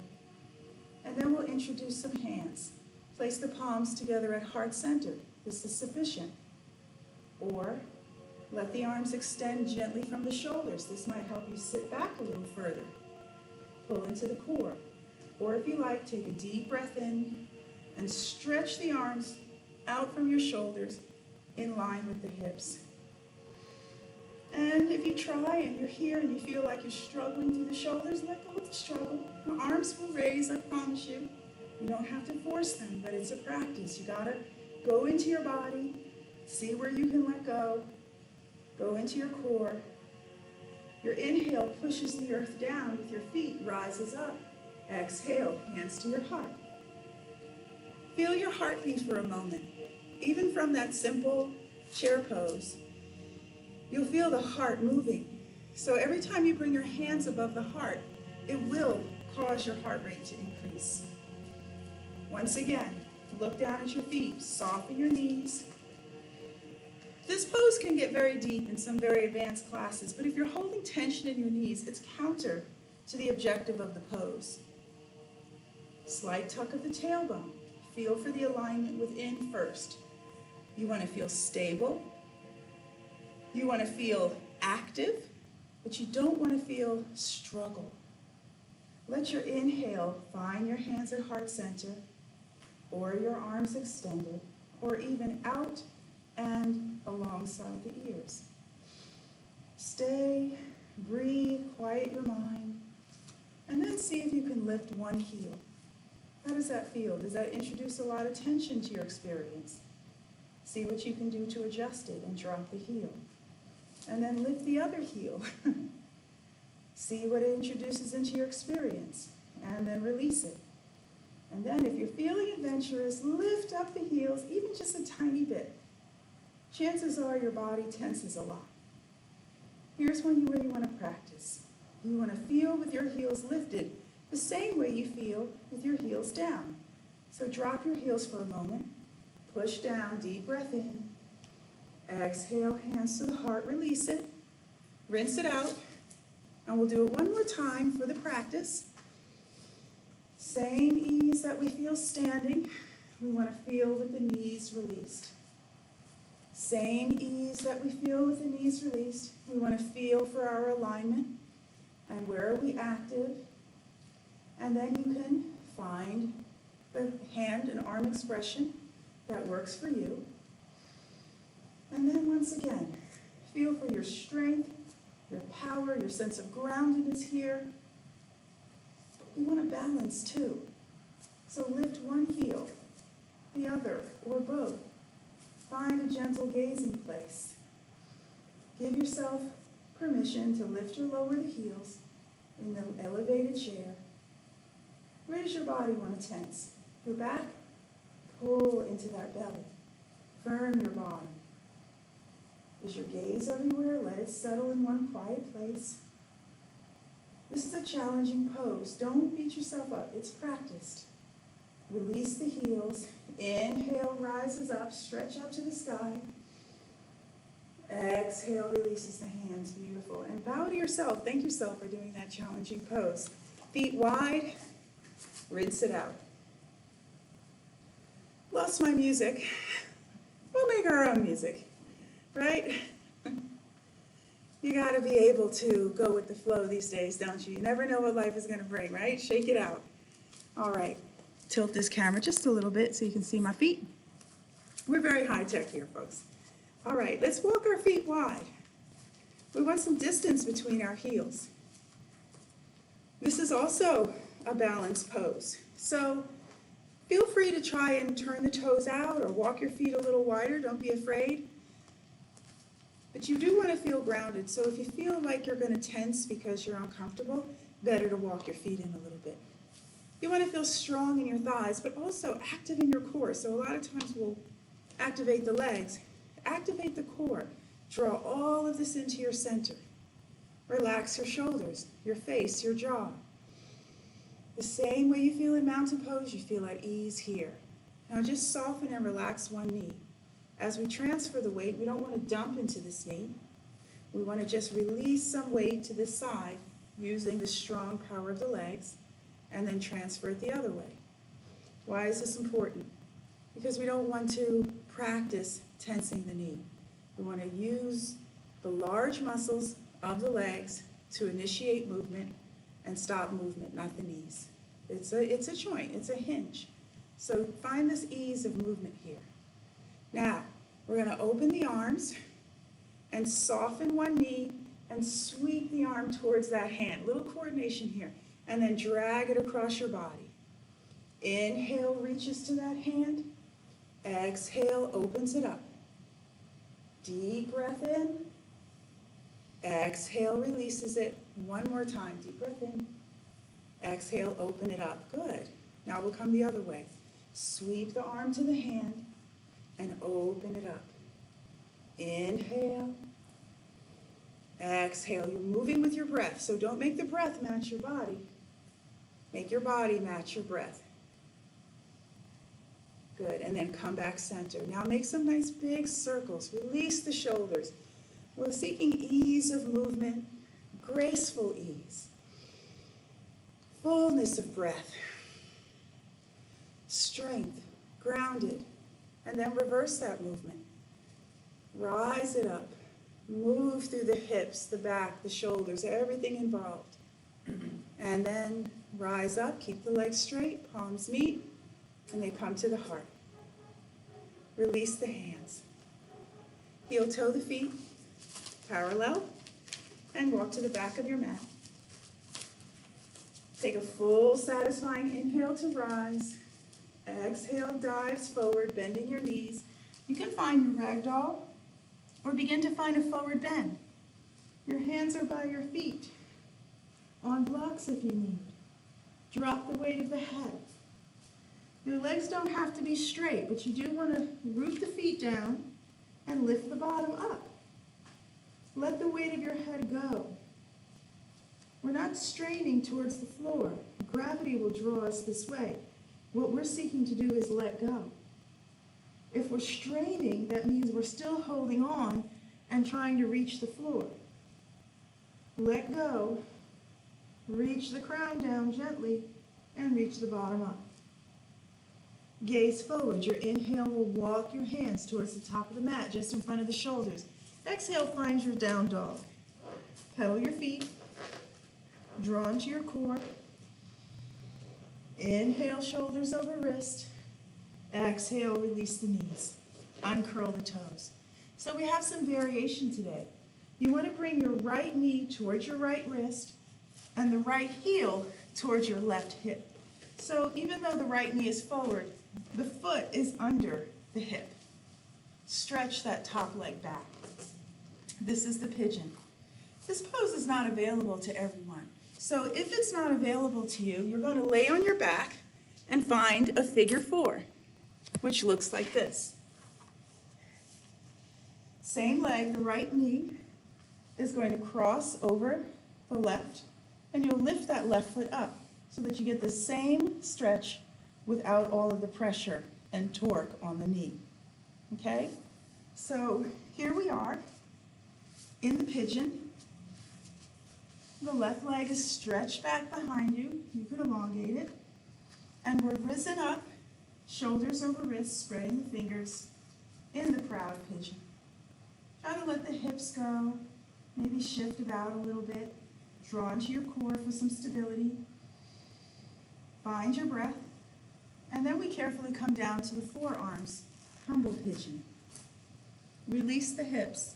And then we'll introduce some hands. Place the palms together at heart center. This is sufficient. Or let the arms extend gently from the shoulders. This might help you sit back a little further. Pull into the core. Or if you like, take a deep breath in and stretch the arms out from your shoulders in line with the hips. And if you try and you're here and you feel like you're struggling through the shoulders, let go of the struggle. The arms will raise, I promise you. You don't have to force them, but it's a practice. You gotta go into your body, see where you can let go. Go into your core. Your inhale pushes the earth down with your feet, rises up. Exhale, hands to your heart. Feel your heartbeat for a moment. Even from that simple chair pose, you'll feel the heart moving. So every time you bring your hands above the heart, it will cause your heart rate to increase. Once again, look down at your feet, soften your knees. This pose can get very deep in some very advanced classes, but if you're holding tension in your knees, it's counter to the objective of the pose. Slight tuck of the tailbone. Feel for the alignment within first. You want to feel stable. You want to feel active, but you don't want to feel struggle. Let your inhale find your hands at heart center, or your arms extended, or even out and alongside the ears. Stay, breathe, quiet your mind, and then see if you can lift one heel. How does that feel? Does that introduce a lot of tension to your experience? See what you can do to adjust it and drop the heel. And then lift the other heel. See what it introduces into your experience, and then release it. And then if you're feeling adventurous, lift up the heels, even just a tiny bit. chances are your body tenses a lot. Here's where you want to practice. You want to feel with your heels lifted the same way you feel with your heels down. So drop your heels for a moment. Push down, deep breath in. Exhale, hands to the heart, release it. Rinse it out. And we'll do it one more time for the practice. Same ease that we feel standing. We want to feel with the knees released. Same ease that we feel with the knees released. We want to feel for our alignment and where are we active. And then you can find the hand and arm expression that works for you. And then once again, feel for your strength, your power, your sense of groundedness here. We want to balance too. So lift one heel, the other, or both. Find a gentle gazing place. Give yourself permission to lift or lower the heels in the elevated chair. Where does your body want to tense? Your back? Pull into that belly. Firm your bottom. Is your gaze everywhere? Let it settle in one quiet place. This is a challenging pose. Don't beat yourself up. It's practiced. Release the heels. Inhale, rises up, stretch up to the sky. Exhale, releases the hands. Beautiful. And bow to yourself. Thank yourself for doing that challenging pose. Feet wide. Rinse it out. Lost my music. We'll make our own music, right? You got to be able to go with the flow these days, don't you? You never know what life is going to bring, right? Shake it out. All right. Tilt this camera just a little bit so you can see my feet. We're very high tech here, folks. All right, let's walk our feet wide. We want some distance between our heels. This is also a balanced pose. So feel free to try and turn the toes out or walk your feet a little wider. Don't be afraid. But you do want to feel grounded. So if you feel like you're going to tense because you're uncomfortable, better to walk your feet in a little bit. You want to feel strong in your thighs, but also active in your core. So a lot of times we'll activate the legs. Activate the core. Draw all of this into your center. Relax your shoulders, your face, your jaw. The same way you feel in mountain pose, you feel at ease here. Now just soften and relax one knee. As we transfer the weight, we don't want to dump into this knee. We want to just release some weight to this side using the strong power of the legs and then transfer it the other way. Why is this important? Because we don't want to practice tensing the knee. We want to use the large muscles of the legs to initiate movement and stop movement, not the knees. It's a joint, it's a hinge. So find this ease of movement here. Now, we're going to open the arms and soften one knee and sweep the arm towards that hand. Little coordination here. And then drag it across your body. Inhale, reaches to that hand. Exhale, opens it up. Deep breath in. Exhale, releases it. One more time. Deep breath in. Exhale, open it up. Good. Now we'll come the other way. Sweep the arm to the hand and open it up. Inhale. Exhale. You're moving with your breath, so don't make the breath match your body. Make your body match your breath. Good, and then come back center. Now make some nice big circles. Release the shoulders. We're seeking ease of movement, graceful ease, fullness of breath, strength, grounded, and then reverse that movement. Rise it up. Move through the hips, the back, the shoulders, everything involved. And then rise up, keep the legs straight, palms meet, and they come to the heart. Release the hands. Heel toe the feet, parallel, and walk to the back of your mat. Take a full satisfying inhale to rise. Exhale, dives forward, bending your knees. You can find your ragdoll or begin to find a forward bend. Your hands are by your feet, on blocks if you need. Drop the weight of the head. Your legs don't have to be straight, but you do want to root the feet down and lift the bottom up. Let the weight of your head go. We're not straining towards the floor. Gravity will draw us this way. What we're seeking to do is let go. If we're straining, that means we're still holding on and trying to reach the floor. Let go, reach the crown down gently, and reach the bottom up. Gaze forward. Your inhale will walk your hands towards the top of the mat, just in front of the shoulders. Exhale, find your down dog. Pedal your feet, draw into your core. Inhale, shoulders over wrist. Exhale, release the knees. Uncurl the toes. So we have some variation today. You want to bring your right knee towards your right wrist and the right heel towards your left hip. So even though the right knee is forward, the foot is under the hip. Stretch that top leg back. This is the pigeon. This pose is not available to everyone. So if it's not available to you, you're going to lay on your back and find a figure 4, which looks like this. Same leg, the right knee is going to cross over the left, and you'll lift that left foot up so that you get the same stretch without all of the pressure and torque on the knee. Okay? So here we are in the pigeon. The left leg is stretched back behind you. You can elongate it. And we're risen up, shoulders over wrists, spreading the fingers in the proud pigeon. Try to let the hips go, maybe shift about a little bit. Draw into your core for some stability. Find your breath. And then we carefully come down to the forearms, humble pigeon. Release the hips.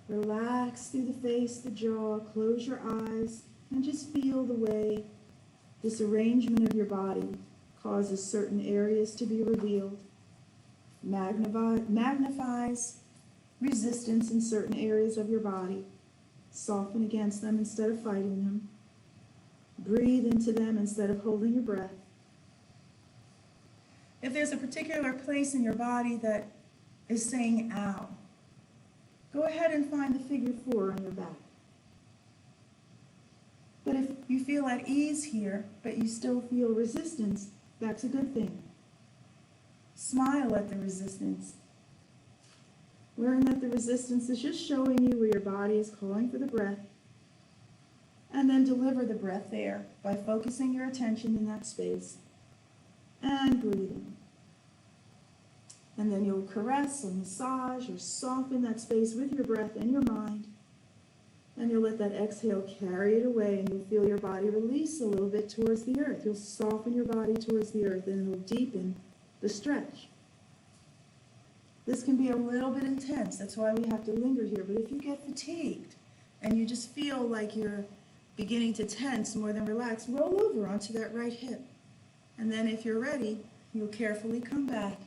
Relax through the face, the jaw, close your eyes, and just feel the way this arrangement of your body causes certain areas to be revealed, magnifies resistance in certain areas of your body, soften against them instead of fighting them, breathe into them instead of holding your breath. If there's a particular place in your body that is saying, ow, go ahead and find the figure 4 on your back. But if you feel at ease here, but you still feel resistance, that's a good thing. Smile at the resistance. Learn that the resistance is just showing you where your body is calling for the breath. And then deliver the breath there by focusing your attention in that space and breathing. And then you'll caress or massage or soften that space with your breath and your mind. And you'll let that exhale carry it away, and you'll feel your body release a little bit towards the earth. You'll soften your body towards the earth, and it'll deepen the stretch. This can be a little bit intense. That's why we have to linger here. But if you get fatigued and you just feel like you're beginning to tense more than relax, roll over onto that right hip. And then if you're ready, you'll carefully come back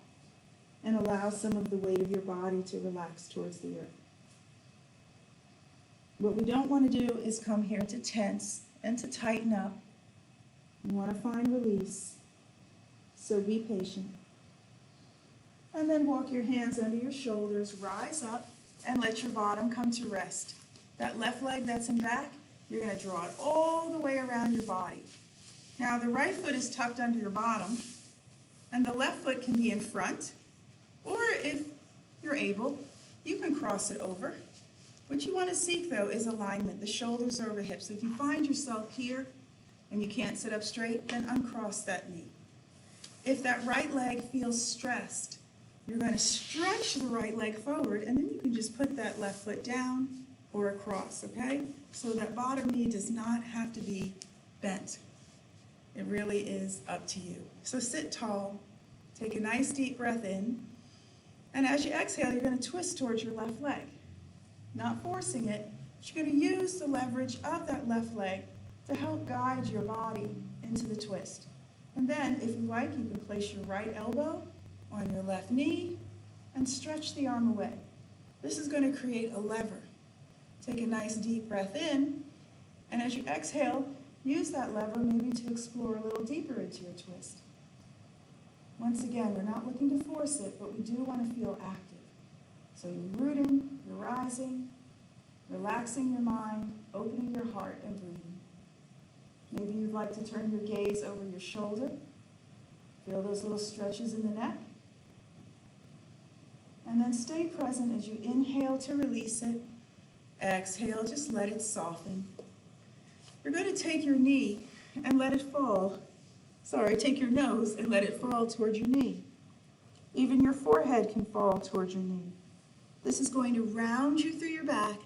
and allow some of the weight of your body to relax towards the earth. What we don't want to do is come here to tense and to tighten up. We want to find release. So be patient. And then walk your hands under your shoulders, rise up, and let your bottom come to rest. That left leg that's in back, you're going to draw it all the way around your body. Now the right foot is tucked under your bottom, and the left foot can be in front, or if you're able, you can cross it over. What you want to seek, though, is alignment. The shoulders over hips. So if you find yourself here and you can't sit up straight, then uncross that knee. If that right leg feels stressed, you're going to stretch the right leg forward, and then you can just put that left foot down or across, okay? So that bottom knee does not have to be bent. It really is up to you. So sit tall, take a nice deep breath in, and as you exhale, you're going to twist towards your left leg. Not forcing it, but you're going to use the leverage of that left leg to help guide your body into the twist. And then, if you like, you can place your right elbow on your left knee and stretch the arm away. This is going to create a lever. Take a nice deep breath in, and as you exhale, use that lever maybe to explore a little deeper into your twist. Once again, we're not looking to force it, but we do want to feel active. So you're rooting, you're rising, relaxing your mind, opening your heart, and breathing. Maybe you'd like to turn your gaze over your shoulder. Feel those little stretches in the neck. And then stay present as you inhale to release it. Exhale, just let it soften. You're going to take your knee and let it fall. Take your nose and let it fall toward your knee. Even your forehead can fall toward your knee. This is going to round you through your back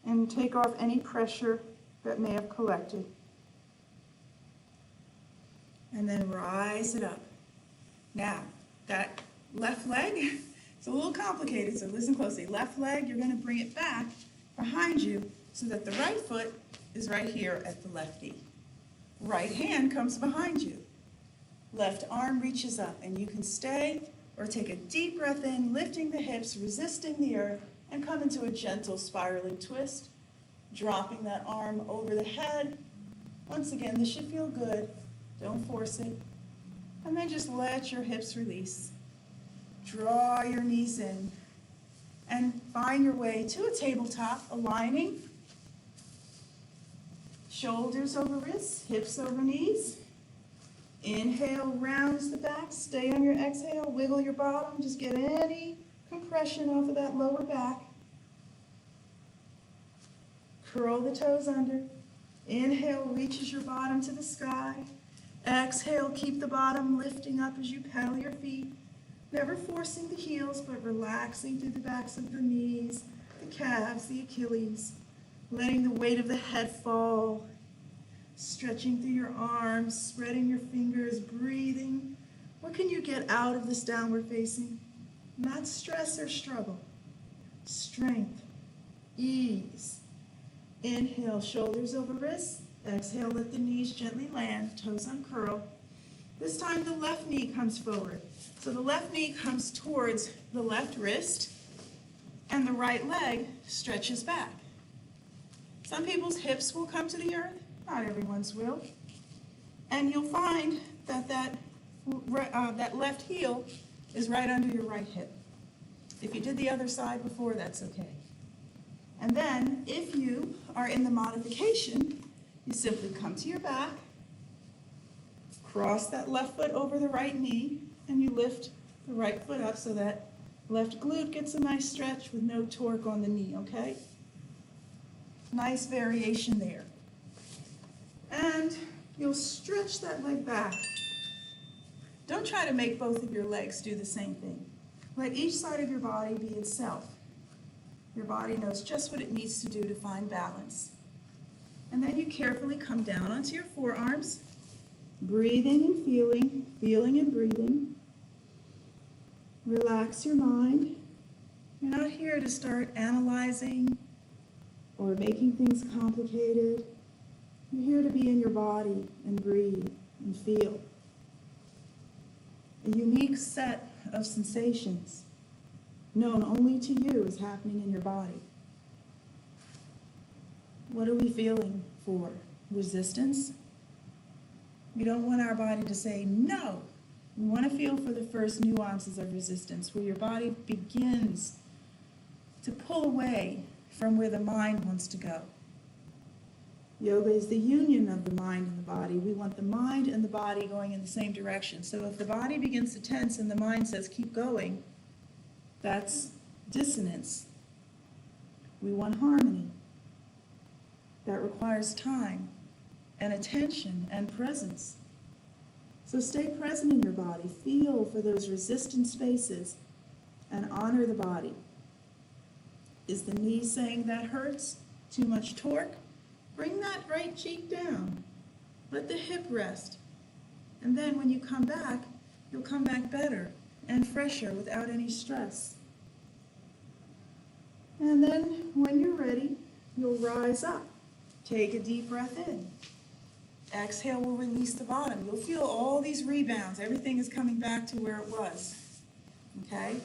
and take off any pressure that may have collected. And then rise it up. Now, that left leg, it's a little complicated, so listen closely. Left leg, you're going to bring it back behind you so that the right foot is right here at the left knee. Right hand comes behind you. Left arm reaches up, and you can stay or take a deep breath in, lifting the hips, resisting the earth, and come into a gentle spiraling twist, dropping that arm over the head. Once again, this should feel good. Don't force it. And then just let your hips release. Draw your knees in and find your way to a tabletop, aligning. Shoulders over wrists, hips over knees. Inhale, rounds the back. Stay on your exhale. Wiggle your bottom. Just get any compression off of that lower back. Curl the toes under. Inhale, reaches your bottom to the sky. Exhale, keep the bottom lifting up as you pedal your feet. Never forcing the heels, but relaxing through the backs of the knees, the calves, the Achilles. Letting the weight of the head fall. Stretching through your arms, spreading your fingers, breathing. What can you get out of this downward facing? Not stress or struggle. Strength, ease. Inhale, shoulders over wrists. Exhale, let the knees gently land, toes uncurl. This time the left knee comes forward. So the left knee comes towards the left wrist, and the right leg stretches back. Some people's hips will come to the earth. Not everyone's will. And you'll find that that left heel is right under your right hip. If you did the other side before, that's okay. And then, if you are in the modification, you simply come to your back, cross that left foot over the right knee, and you lift the right foot up so that left glute gets a nice stretch with no torque on the knee, okay? Nice variation there. And you'll stretch that leg back. Don't try to make both of your legs do the same thing. Let each side of your body be itself. Your body knows just what it needs to do to find balance. And then you carefully come down onto your forearms, breathing and feeling, feeling and breathing. Relax your mind. You're not here to start analyzing or making things complicated. You're here to be in your body and breathe and feel. A unique set of sensations known only to you is happening in your body. What are we feeling for? Resistance? We don't want our body to say no. We want to feel for the first nuances of resistance, where your body begins to pull away from where the mind wants to go. Yoga is the union of the mind and the body. We want the mind and the body going in the same direction. So if the body begins to tense and the mind says keep going, that's dissonance. We want harmony. That requires time and attention and presence. So stay present in your body. Feel for those resistant spaces and honor the body. Is the knee saying that hurts? Too much torque? Bring that right cheek down. Let the hip rest. And then when you come back, you'll come back better and fresher without any stress. And then when you're ready, you'll rise up. Take a deep breath in. Exhale will release the bottom. You'll feel all these rebounds. Everything is coming back to where it was. Okay?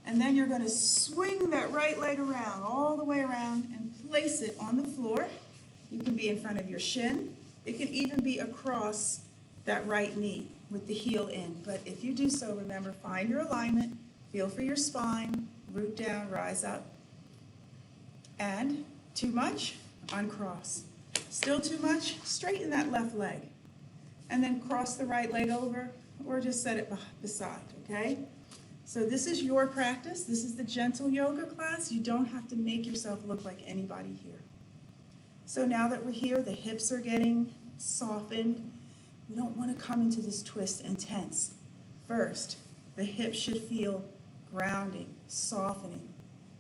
And then you're going to swing that right leg around, all the way around, and place it on the floor. You can be in front of your shin. It can even be across that right knee with the heel in. But if you do so, remember, find your alignment, feel for your spine, root down, rise up. And too much, uncross. Still too much, straighten that left leg. And then cross the right leg over, or just set it beside, okay? So this is your practice. This is the gentle yoga class. You don't have to make yourself look like anybody here. So now that we're here, the hips are getting softened. We don't want to come into this twist and tense. First, the hips should feel grounding, softening.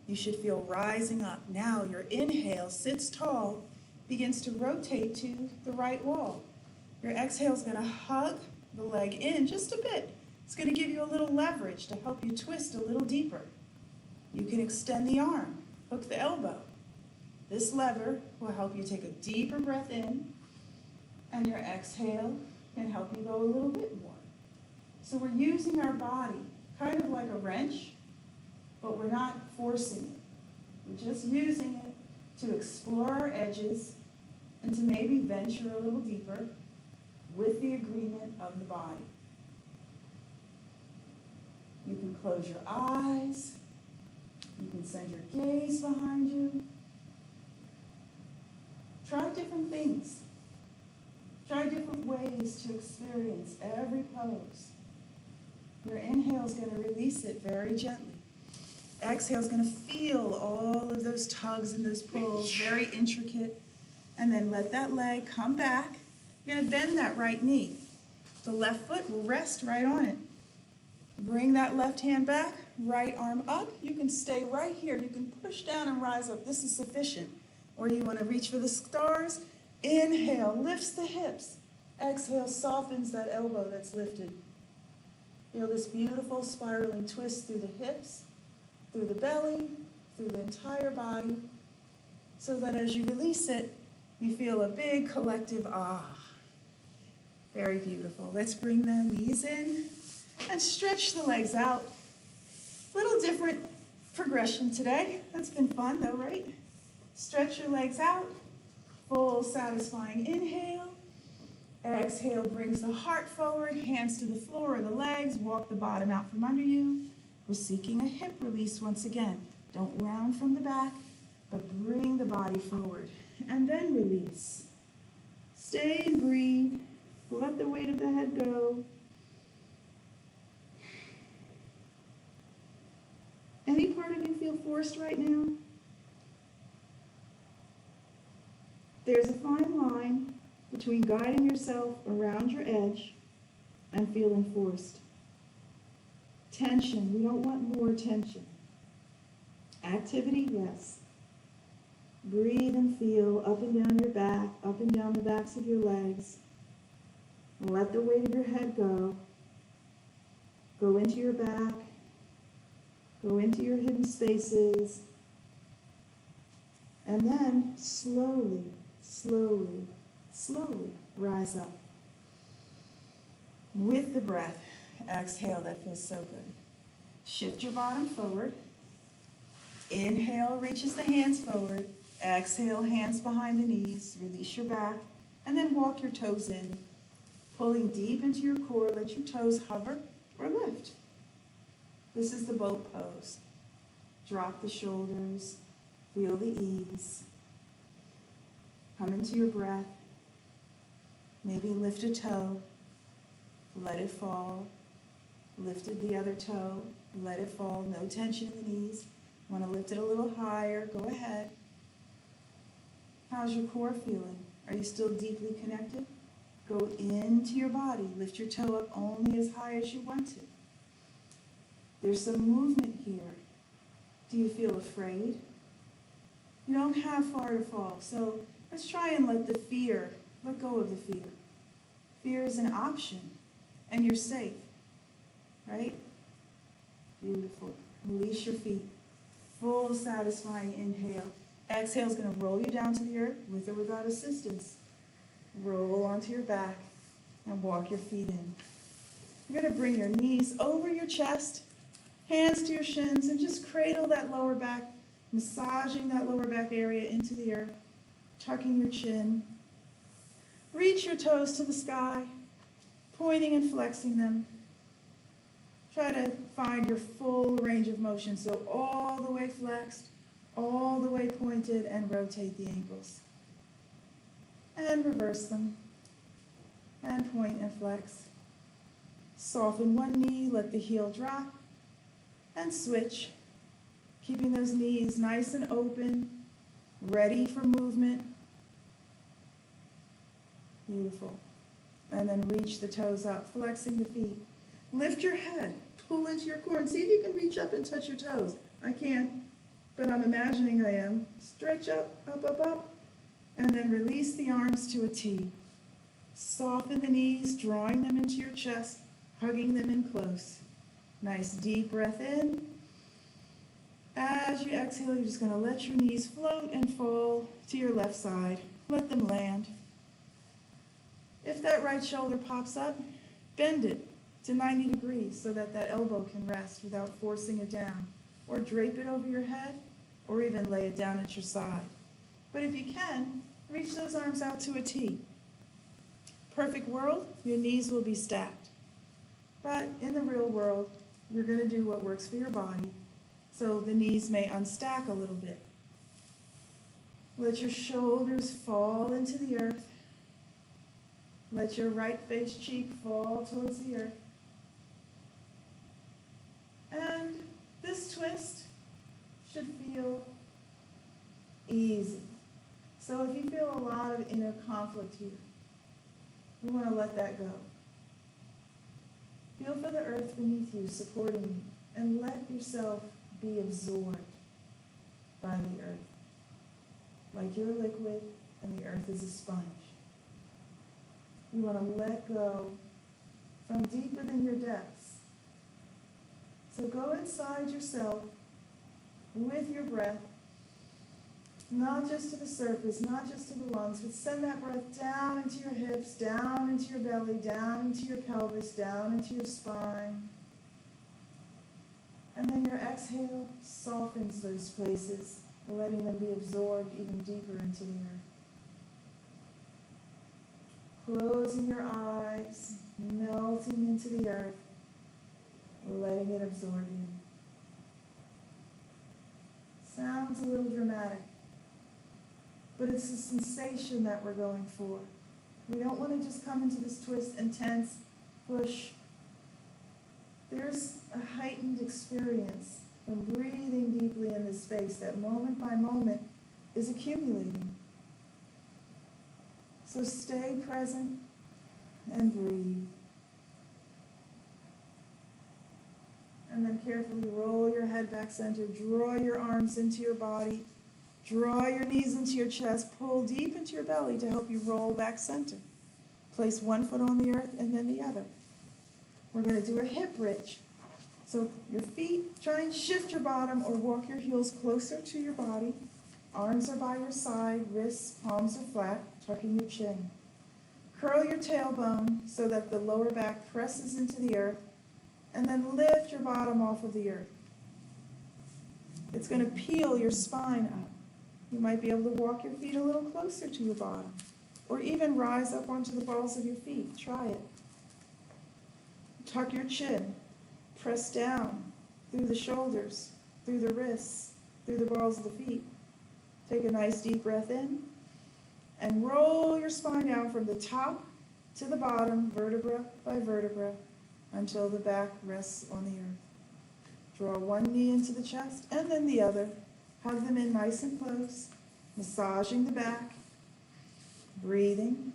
You should feel rising up. Now your inhale sits tall, begins to rotate to the right wall. Your exhale is going to hug the leg in just a bit. It's going to give you a little leverage to help you twist a little deeper. You can extend the arm, hook the elbow. This lever will help you take a deeper breath in, and your exhale can help you go a little bit more. So we're using our body kind of like a wrench, but we're not forcing it. We're just using it to explore our edges and to maybe venture a little deeper with the agreement of the body. You can close your eyes. You can send your gaze behind you. Try different things. Try different ways to experience every pose. Your inhale is going to release it very gently. Exhale is going to feel all of those tugs and those pulls, very intricate. And then let that leg come back. You're going to bend that right knee. The left foot will rest right on it. Bring that left hand back, right arm up. You can stay right here. You can push down and rise up. This is sufficient. Or you want to reach for the stars. Inhale, lifts the hips. Exhale, softens that elbow that's lifted. Feel this beautiful spiraling twist through the hips, through the belly, through the entire body, so that as you release it, you feel a big collective ah. Very beautiful. Let's bring the knees in and stretch the legs out. Little different progression today. That's been fun though, right? Stretch your legs out. Full satisfying inhale. Exhale brings the heart forward, hands to the floor or the legs. Walk the bottom out from under you. We're seeking a hip release once again. Don't round from the back, but bring the body forward. And then release. Stay and breathe. Let the weight of the head go. Any part of you feel forced right now? There's a fine line between guiding yourself around your edge and feeling forced. Tension, we don't want more tension. Activity, yes. Breathe and feel up and down your back, up and down the backs of your legs. Let the weight of your head go. Go into your back. Go into your hidden spaces. And then slowly, slowly, slowly rise up. With the breath, exhale, that feels so good. Shift your bottom forward. Inhale, reaches the hands forward. Exhale, hands behind the knees. Release your back. And then walk your toes in. Pulling deep into your core, let your toes hover or lift. This is the boat pose. Drop the shoulders. Feel the ease. Come into your breath. Maybe lift a toe. Let it fall. Lifted the other toe. Let it fall. No tension in the knees. Want to lift it a little higher? Go ahead. How's your core feeling? Are you still deeply connected? Go into your body. Lift your toe up only as high as you want to. There's some movement here. Do you feel afraid? You don't have far to fall, so let's try and let go of the fear. Fear is an option, and you're safe, right? Beautiful. Release your feet. Full satisfying inhale. Exhale is going to roll you down to the earth with or without assistance. Roll onto your back and walk your feet in. You're going to bring your knees over your chest, hands to your shins, and just cradle that lower back, massaging that lower back area into the earth, tucking your chin. Reach your toes to the sky, pointing and flexing them. Try to find your full range of motion. So all the way flexed, all the way pointed, and rotate the ankles. And reverse them. And point and flex. Soften one knee, let the heel drop, and switch. Keeping those knees nice and open, ready for movement. Beautiful. And then reach the toes up, flexing the feet. Lift your head, pull into your core, and see if you can reach up and touch your toes. I can't, but I'm imagining I am. Stretch up, up, up, up, and then release the arms to a T. Soften the knees, drawing them into your chest, hugging them in close. Nice deep breath in. As you exhale, you're just going to let your knees float and fall to your left side. Let them land. If that right shoulder pops up, bend it to 90 degrees so that that elbow can rest without forcing it down. Or drape it over your head, or even lay it down at your side. But if you can, reach those arms out to a T. Perfect world, your knees will be stacked. But in the real world, you're going to do what works for your body, so the knees may unstack a little bit. Let your shoulders fall into the earth. Let your right face cheek fall towards the earth. And this twist should feel easy. So if you feel a lot of inner conflict here, you want to let that go. Feel for the earth beneath you, supporting you, and let yourself be absorbed by the earth. Like you're a liquid and the earth is a sponge. You want to let go from deep within your depths. So go inside yourself with your breath, not just to the surface, not just to the lungs, but send that breath down into your hips, down into your belly, down into your pelvis, down into your spine. And then your exhale softens those places, letting them be absorbed even deeper into the earth. Closing your eyes, melting into the earth, letting it absorb you. Sounds a little dramatic, but it's the sensation that we're going for. We don't want to just come into this twist and tense, push. There's a heightened experience from breathing deeply in this space that moment by moment is accumulating. So stay present and breathe. And then carefully roll your head back center, draw your arms into your body, draw your knees into your chest, pull deep into your belly to help you roll back center. Place one foot on the earth and then the other. We're going to do a hip bridge. So your feet, try and shift your bottom or walk your heels closer to your body. Arms are by your side, wrists, palms are flat, tucking your chin. Curl your tailbone so that the lower back presses into the earth, and then lift your bottom off of the earth. It's going to peel your spine up. You might be able to walk your feet a little closer to your bottom, or even rise up onto the balls of your feet. Try it. Tuck your chin. Press down through the shoulders, through the wrists, through the balls of the feet. Take a nice deep breath in, and roll your spine down from the top to the bottom, vertebra by vertebra, until the back rests on the earth. Draw one knee into the chest and then the other. Hug them in nice and close, massaging the back, breathing.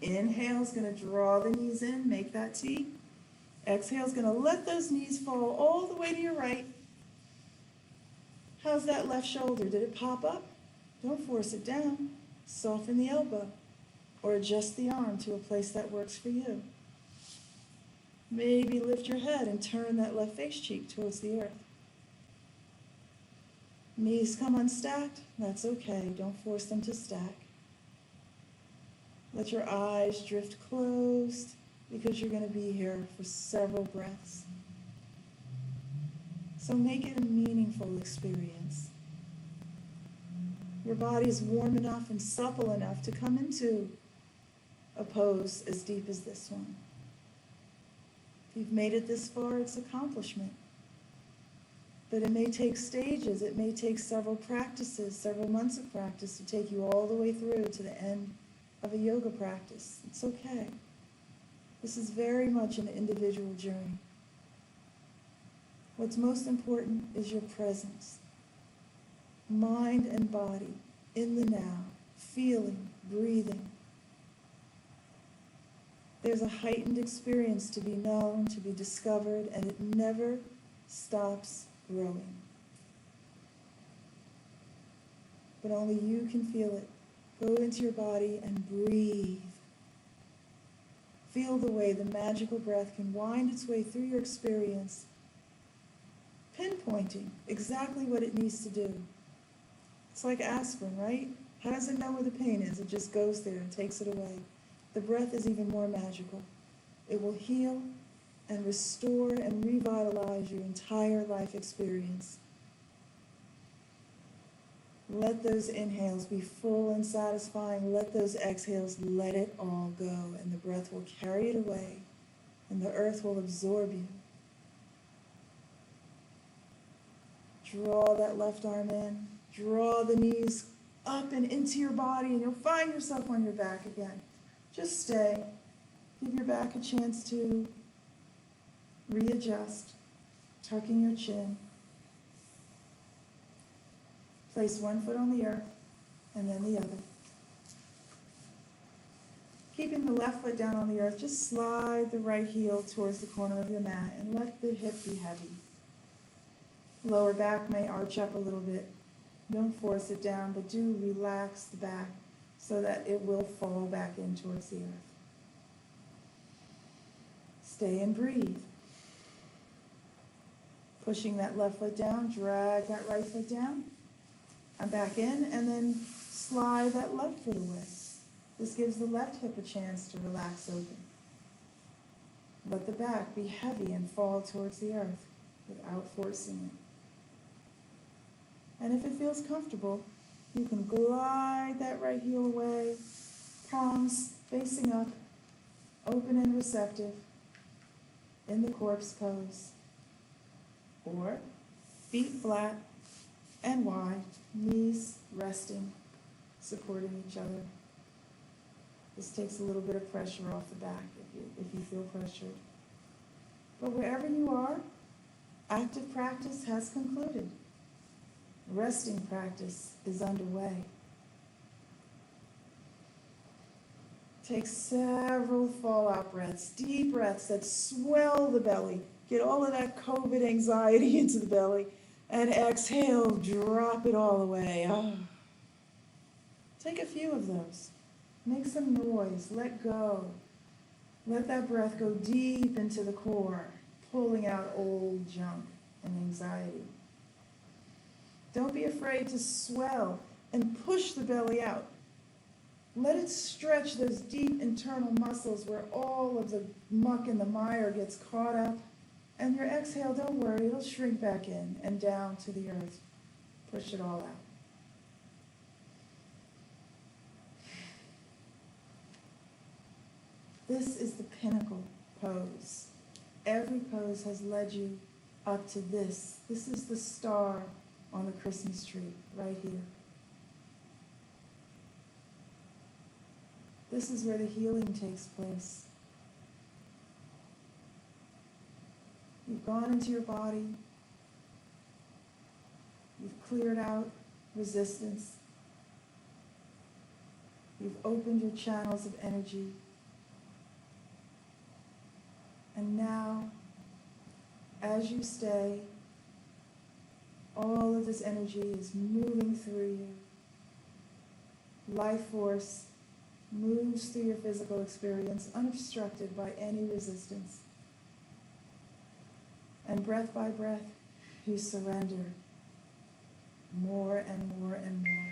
Inhale is going to draw the knees in, make that T. Exhale is going to let those knees fall all the way to your right. How's that left shoulder? Did it pop up? Don't force it down. Soften the elbow or adjust the arm to a place that works for you. Maybe lift your head and turn that left face cheek towards the earth. Knees come unstacked, that's okay. Don't force them to stack. Let your eyes drift closed because you're going to be here for several breaths. So make it a meaningful experience. Your body's warm enough and supple enough to come into a pose as deep as this one. you've made it this far, it's accomplishment. But it may take stages, it may take several practices, several months of practice to take you all the way through to the end of a yoga practice. It's okay. This is very much an individual journey. What's most important is your presence. Mind and body, in the now, feeling, breathing. There's a heightened experience to be known, to be discovered, and it never stops growing. But only you can feel it. Go into your body and breathe. Feel the way the magical breath can wind its way through your experience, pinpointing exactly what it needs to do. It's like aspirin, right? How does it know where the pain is? It just goes there and takes it away. The breath is even more magical. It will heal and restore and revitalize your entire life experience. Let those inhales be full and satisfying. Let those exhales, let it all go, and the breath will carry it away, and the earth will absorb you. Draw that left arm in. Draw the knees up and into your body, and you'll find yourself on your back again. Just stay. Give your back a chance to readjust, tucking your chin. Place one foot on the earth and then the other. Keeping the left foot down on the earth, just slide the right heel towards the corner of your mat and let the hip be heavy. Lower back may arch up a little bit. Don't force it down, but do relax the back so that it will fall back in towards the earth. Stay and breathe. Pushing that left foot down, drag that right foot down. And back in, and then slide that left foot away. This gives the left hip a chance to relax open. Let the back be heavy and fall towards the earth without forcing it. And if it feels comfortable, you can glide that right heel away, palms facing up, open and receptive in the corpse pose. Or feet flat and wide, knees resting, supporting each other. This takes a little bit of pressure off the back if you feel pressured. But wherever you are, active practice has concluded. Resting practice is underway. Take several fallout breaths, deep breaths that swell the belly. Get all of that COVID anxiety into the belly. And exhale, drop it all away. Oh. Take a few of those. Make some noise. Let go. Let that breath go deep into the core, pulling out old junk and anxiety. Don't be afraid to swell and push the belly out. Let it stretch those deep internal muscles where all of the muck and the mire gets caught up. And your exhale, don't worry, it'll shrink back in and down to the earth. Push it all out. This is the pinnacle pose. Every pose has led you up to this. This is the star on the Christmas tree, right here. This is where the healing takes place. You've gone into your body. You've cleared out resistance. You've opened your channels of energy. And now, as you stay, all of this energy is moving through you. Life force moves through your physical experience unobstructed by any resistance. And breath by breath, you surrender more and more and more.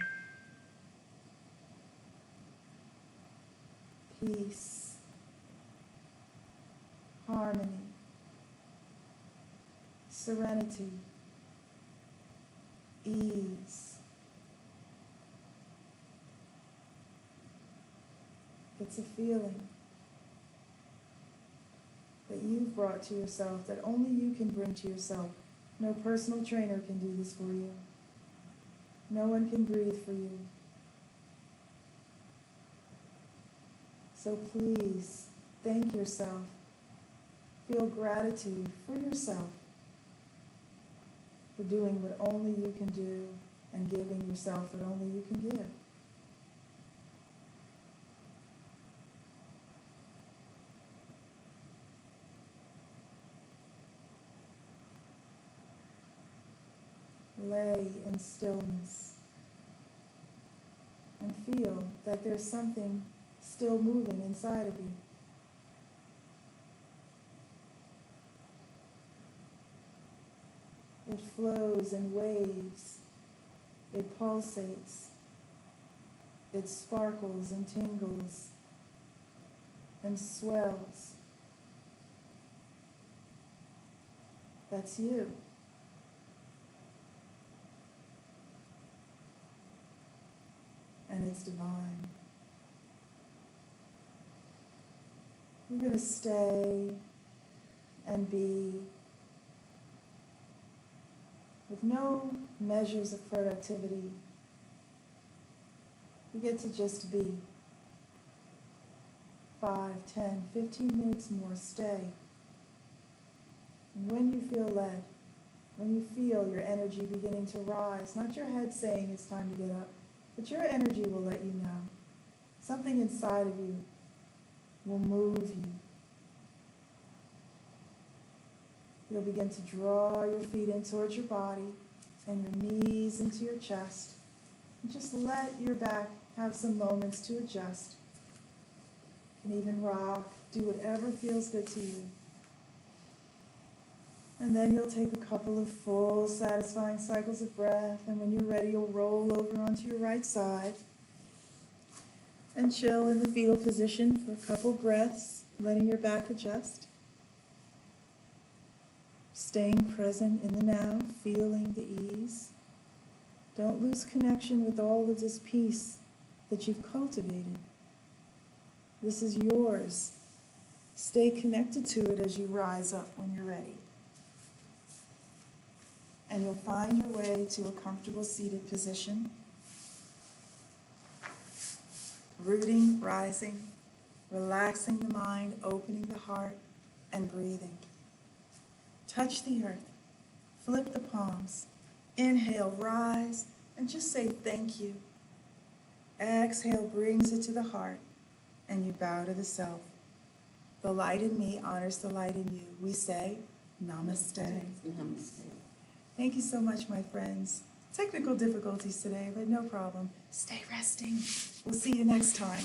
Peace, harmony, serenity, ease. It's a feeling. that you've brought to yourself, that only you can bring to yourself. No personal trainer can do this for you. No one can breathe for you. So please, thank yourself. Feel gratitude for yourself for doing what only you can do and giving yourself what only you can give. Lay in stillness and feel that there's something still moving inside of you. It flows in waves. It pulsates. It sparkles and tingles and swells. That's you. And it's divine. We're going to stay and be with no measures of productivity. We get to just be. 5, 10, 15 minutes more, stay. And when you feel led, when you feel your energy beginning to rise, not your head saying it's time to get up, but your energy will let you know. Something inside of you will move you. You'll begin to draw your feet in towards your body and your knees into your chest. And just let your back have some moments to adjust. You can even rock, do whatever feels good to you. And then you'll take a couple of full, satisfying cycles of breath, and when you're ready, you'll roll over onto your right side and chill in the fetal position for a couple breaths, letting your back adjust. Staying present in the now, feeling the ease. Don't lose connection with all of this peace that you've cultivated. This is yours. Stay connected to it as you rise up when you're ready. And you'll find your way to a comfortable seated position. Rooting, rising, relaxing the mind, opening the heart, and breathing. Touch the earth. Flip the palms. Inhale, rise, and just say thank you. Exhale brings it to the heart, and you bow to the self. The light in me honors the light in you. We say, Namaste. Namaste. Thank you so much, my friends. Technical difficulties today, but no problem. Stay resting. We'll see you next time.